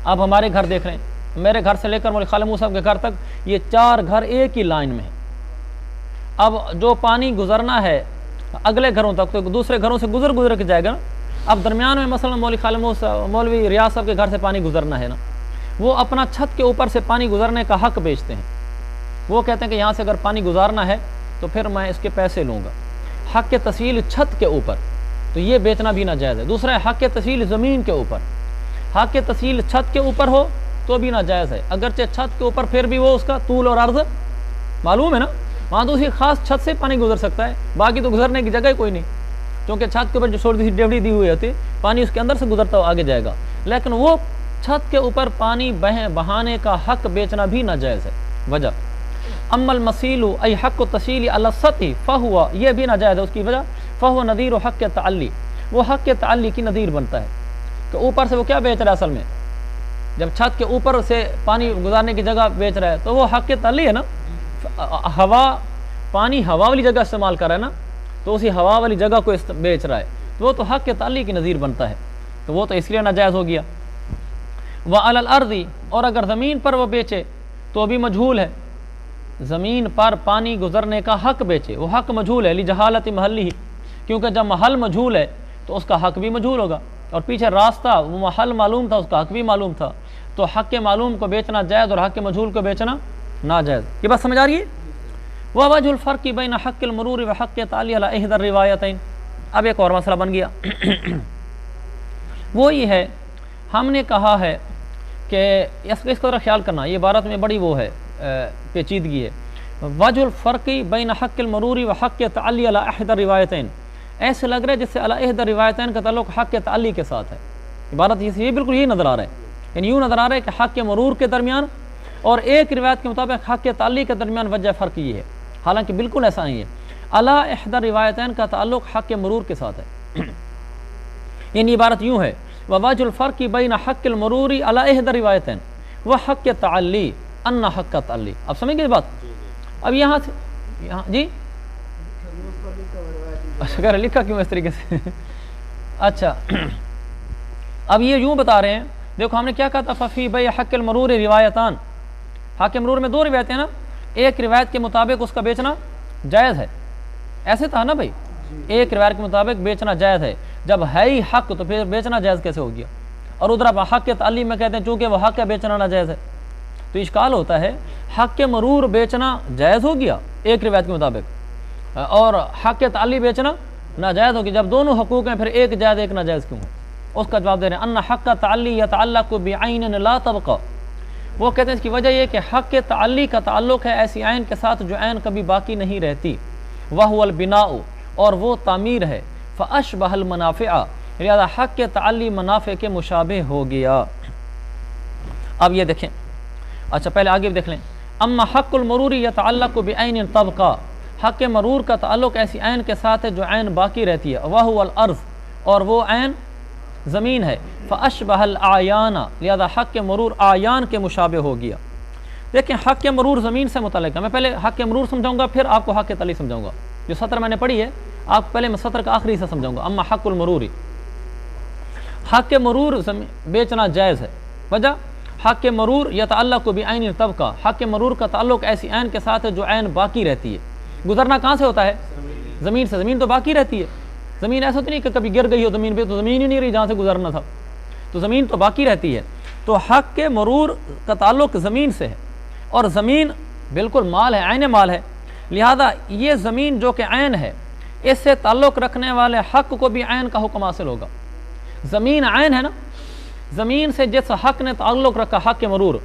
آپ ہمارے گھر دیکھ رہے ہیں، میرے گھر سے لے کر مولوی خالد موسیٰ صاحب کے گھر تک یہ 4 گھر ایک ہی لائن میں ہیں، اب جو پانی گزرنا ہے اگلے گھروں تک تو دوسرے گھروں سے گزر کے جائے گا نا، اب درمیان میں مثلا مولوی خالد موسیٰ مولوی ریاض صاحب کے گھر سے پانی گزرنا ہے نا، وہ اپنا چھت کے اوپر سے پانی گزرنے کا حق بیچتے ہیں، وہ کہتے ہیں کہ یہاں سے اگر پانی گزارنا ہے تو پھر میں اس کے پیسے لوں گا، حق کے تسجیل چھت کے اوپر، تو یہ بیچنا بھی ناجائز ہے۔ دوسرا ہے حق کے تسجیل زمین کے اوپر، حق تسیل چھت کے اوپر ہو تو بھی ناجائز ہے، اگرچہ چھت کے اوپر پھر بھی وہ اس کا طول اور عرض معلوم ہے نا، وہاں تو اسی خاص چھت سے پانی گزر سکتا ہے، باقی تو گزرنے کی جگہ ہی کوئی نہیں، کیونکہ چھت کے اوپر جو چھوٹی سی ڈیوڑی دی ہوئی ہوتی ہے پانی اس کے اندر سے گزرتا ہوا آگے جائے گا، لیکن وہ چھت کے اوپر پانی بہانے کا حق بیچنا بھی ناجائز ہے۔ وجہ اما المسیل ای حق تسیل علی السطح فہو، یہ بھی ناجائز ہے، اس کی وجہ فہو نظیر حق تعلی، وہ حق تعلی کی نظیر بنتا ہے کہ اوپر سے وہ کیا بیچ رہا ہے، اصل میں جب چھت کے اوپر سے پانی گزارنے کی جگہ بیچ رہا ہے تو وہ حق تعلی ہے نا، پانی ہوا والی جگہ استعمال کر رہا ہے نا، تو اسی ہوا والی جگہ کو بیچ رہا ہے تو وہ تو حق تعلی کی نظیر بنتا ہے، تو وہ تو اس لیے ناجائز ہو گیا۔ وعلی الارض، اور اگر زمین پر وہ بیچے تو بھی مجہول ہے، زمین پر پانی گزرنے کا حق بیچے وہ حق مجہول ہے، لجہالت محلی، کیونکہ جب محل مجہول ہے تو اس کا حق بھی مجہول ہوگا، اور پیچھے راستہ وہ محل معلوم تھا، اس کا حق بھی معلوم تھا، تو حق معلوم کو بیچنا جائز اور حق مجہول کو بیچنا ناجائز۔ یہ بات سمجھ آ رہی ہے؟ ووجہ الفرق بین حق المرور و حق تعلی علی احدی الروایتین، اب ایک اور مسئلہ بن گیا، وہ یہ ہے ہم نے کہا ہے کہ اس کا ذرا خیال کرنا، یہ عبارت میں بڑی وہ ہے پیچیدگی ہے، وجہ الفرق بین حق المرور و حق تعلی علی احدی الروایتین، ایسے لگ رہا ہے جس سے علی احدی الروایتین کا تعلق حق تعلی کے ساتھ ہے، عبارت یہ بالکل یہی نظر آ رہا ہے، یعنی یوں نظر آ رہا ہے کہ حق مرور کے درمیان اور ایک روایت کے مطابق حق تعلی کے درمیان وجہ فرق یہ ہے، حالانکہ بالکل ایسا نہیں ہے، علی احدی الروایتین کا تعلق حق مرور کے ساتھ ہے، یعنی عبارت یوں ہے ووجہ الفرق بین حق المرور علی احدی الروایتین و حق تعلی ان حق تعلی، اب سمجھ گئے بات؟ اب یہاں سے جی اچھا لکھا کیوں اس طریقے سے اچھا اب یہ یوں بتا رہے ہیں، دیکھو ہم نے کیا کہا تھا، ففی بی حق المرور روایتان، حق مرور میں دو روایتیں نا، ایک روایت کے مطابق اس کا بیچنا جائز ہے، ایسے تھا نا بھائی، ایک روایت کے مطابق بیچنا جائز ہے، جب ہے ہی حق تو پھر بیچنا جائز کیسے ہو گیا، اور ادھر آپ حق کے تعلیم میں کہتے ہیں چونکہ وہ حق ہے بیچنا ناجائز ہے، تو اشکال ہوتا ہے حق کے مرور بیچنا جائز ہو گیا ایک روایت کے مطابق، اور حق کے تعلی بیچنا ناجائز ہو گیا، جب دونوں حقوق ہیں پھر ایک جائز ایک ناجائز کیوں ہے؟ اس کا جواب دے رہے ہیں ان حق تعلی یتعلق بعین لا تبقى، وہ کہتے ہیں اس کی وجہ یہ کہ حق کے تعلی کا تعلق ہے ایسی عین کے ساتھ جو عین کبھی باقی نہیں رہتی، وهو البناء، اور وہ تعمیر ہے، فاشبہ المنافع، لہذا حق کے تعلی منافع کے مشابہ ہو گیا۔ اب یہ دیکھیں، اچھا پہلے آگے بھی دیکھ لیں، اما حق المرور یتعلق بعین تبقى، حق مرور کا تعلق ایسی عین کے ساتھ ہے جو عین باقی رہتی ہے، وهو الارض، اور وہ عین زمین ہے، فاشبہ الاعیان، لہذا حق مرور اعیان کے مشابہ ہو گیا۔ دیکھیں حق مرور زمین سے متعلق ہے، میں پہلے حق مرور سمجھاؤں گا پھر آپ کو حق تعلی سمجھاؤں گا، جو سطر میں نے پڑھی ہے آپ پہلے میں سطر کا آخری سے سمجھاؤں گا، اما حق المرور، حق مرور بیچنا جائز ہے، وجہ حق مرور یتعلق بعین طبقہ، حق مرور کا تعلق ایسی عین کے ساتھ ہے جو عین باقی رہتی ہے، گزرنا کہاں سے ہوتا ہے؟ زمین سے، زمین تو باقی رہتی ہے، زمین ایسا تو نہیں کہ کبھی گر گئی ہو زمین پہ تو زمین ہی نہیں رہی جہاں سے گزرنا تھا، تو زمین تو باقی رہتی ہے، تو حق کے مرور کا تعلق زمین سے ہے، اور زمین بالکل مال ہے، عین مال ہے، لہذا یہ زمین جو کہ عین ہے اس سے تعلق رکھنے والے حق کو بھی عین کا حکم حاصل ہوگا، زمین عین ہے نا، زمین سے جس حق نے تعلق رکھا حق مرور،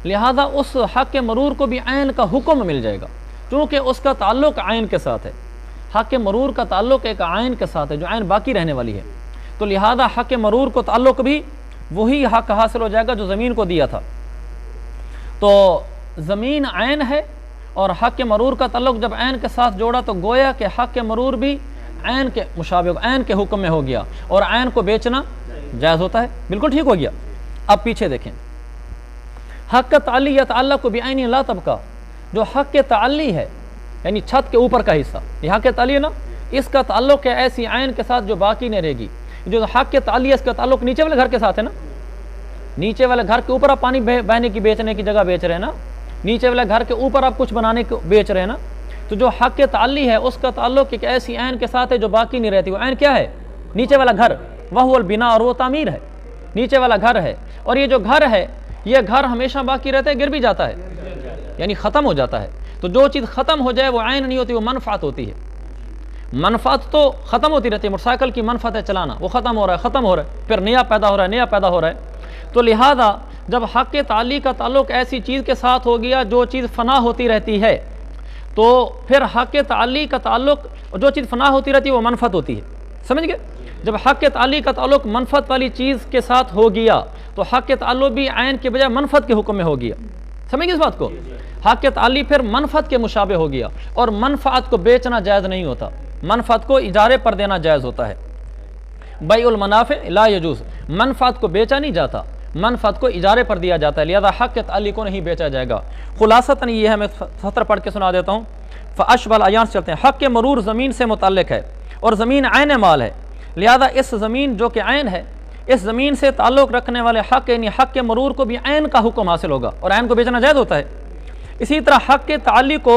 لہذا اس حق مرور کو بھی عین کا حکم مل جائے گا، چونکہ اس کا تعلق عین کے ساتھ ہے، حق مرور کا تعلق ایک عین کے ساتھ ہے جو عین باقی رہنے والی ہے، تو لہذا حق مرور کو تعلق بھی وہی حق حاصل ہو جائے گا جو زمین کو دیا تھا، تو زمین عین ہے اور حق مرور کا تعلق جب عین کے ساتھ جوڑا تو گویا کہ حق مرور بھی عین کے مشابہ، عین کے حکم میں ہو گیا، اور عین کو بیچنا جائز ہوتا ہے، بالکل ٹھیک ہو گیا۔ اب پیچھے دیکھیں، حق تعلی یتعلق بعین لا تبقى، جو حق تعلی ہے یعنی چھت کے اوپر کا حصہ، یہ حق تعلی ہے نا، اس کا تعلق ہے ایسی عین کے ساتھ جو باقی نہیں رہے گی، جو حق تعلی ہے اس کا تعلق نیچے والے گھر کے ساتھ ہے نا، نیچے والے گھر کے اوپر آپ پانی بہنے کی بیچنے کی جگہ بیچ رہے ہیں نا، نیچے والے گھر کے اوپر آپ کچھ بنانے کو بیچ رہے ہیں نا، تو جو حق تعلی ہے اس کا تعلق ایک ایسی عین کے ساتھ ہے جو باقی نہیں رہتی، وہ عین کیا ہے؟ نیچے والا گھر، وہو البناء، اور وہ تعمیر ہے، نیچے والا گھر ہے، اور یہ جو گھر ہے یہ گھر ہمیشہ باقی رہتا ہے، گر بھی جاتا ہے یعنی ختم ہو جاتا ہے، تو جو چیز ختم ہو جائے وہ عین نہیں ہوتی، وہ منفعت ہوتی ہے، منفعت تو ختم ہوتی رہتی ہے، موٹر سائیکل کی منفعت ہے چلانا، وہ ختم ہو رہا ہے، ختم ہو رہا ہے، پھر نیا پیدا ہو رہا ہے، نیا پیدا ہو رہا ہے، تو لہذا جب حق تعلی کا تعلق ایسی چیز کے ساتھ ہو گیا جو چیز فنا ہوتی رہتی ہے، تو پھر حق تعلی کا تعلق جو چیز فنا ہوتی رہتی ہے وہ منفعت ہوتی ہے، سمجھ گئے؟ جب حق تعلی کا تعلق منفعت والی چیز کے ساتھ ہو گیا تو حق تعلق بھی عین کے بجائے منفعت کے حکم میں ہو گیا، سمجھ گئے اس بات کو؟ حق تعلی پھر منفعت کے مشابہ ہو گیا، اور منفعت کو بیچنا جائز نہیں ہوتا، منفعت کو اجارے پر دینا جائز ہوتا ہے۔ بیع المنافع لا یجوز، منفعت کو بیچا نہیں جاتا، منفعت کو اجارے پر دیا جاتا ہے، لہذا حق تعلی کو نہیں بیچا جائے گا۔ خلاصتاً یہ ہے، میں سطر پڑھ کے سنا دیتا ہوں۔ فاشبل ایان سے چلتے ہیں۔ حق مرور زمین سے متعلق ہے اور زمین عین مال ہے، لہذا اس زمین جو کہ عین ہے، اس زمین سے تعلق رکھنے والے حق یعنی حق کے مرور کو بھی عین کا حکم حاصل ہوگا، اور عین کو بیچنا جائز ہوتا ہے۔ اسی طرح حق کے تعلی کو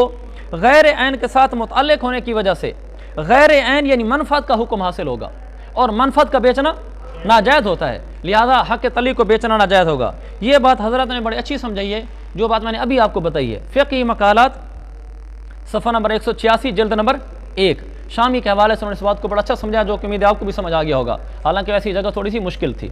غیر عین کے ساتھ متعلق ہونے کی وجہ سے غیر عین یعنی منفعت کا حکم حاصل ہوگا، اور منفعت کا بیچنا ناجائز ہوتا ہے، لہذا حق تعلی کو بیچنا ناجائز ہوگا۔ یہ بات حضرت نے بڑی اچھی سمجھائی ہے، جو بات میں نے ابھی آپ کو بتائی ہے۔ فقہی مقالات صفحہ نمبر 186 جلد نمبر 1، شامی کے حوالے سے انہوں نے اس بات کو بڑا اچھا سمجھا، جو کہ امید ہے آپ کو بھی سمجھ آ گیا ہوگا، حالانکہ ایسی جگہ تھوڑی سی مشکل تھی۔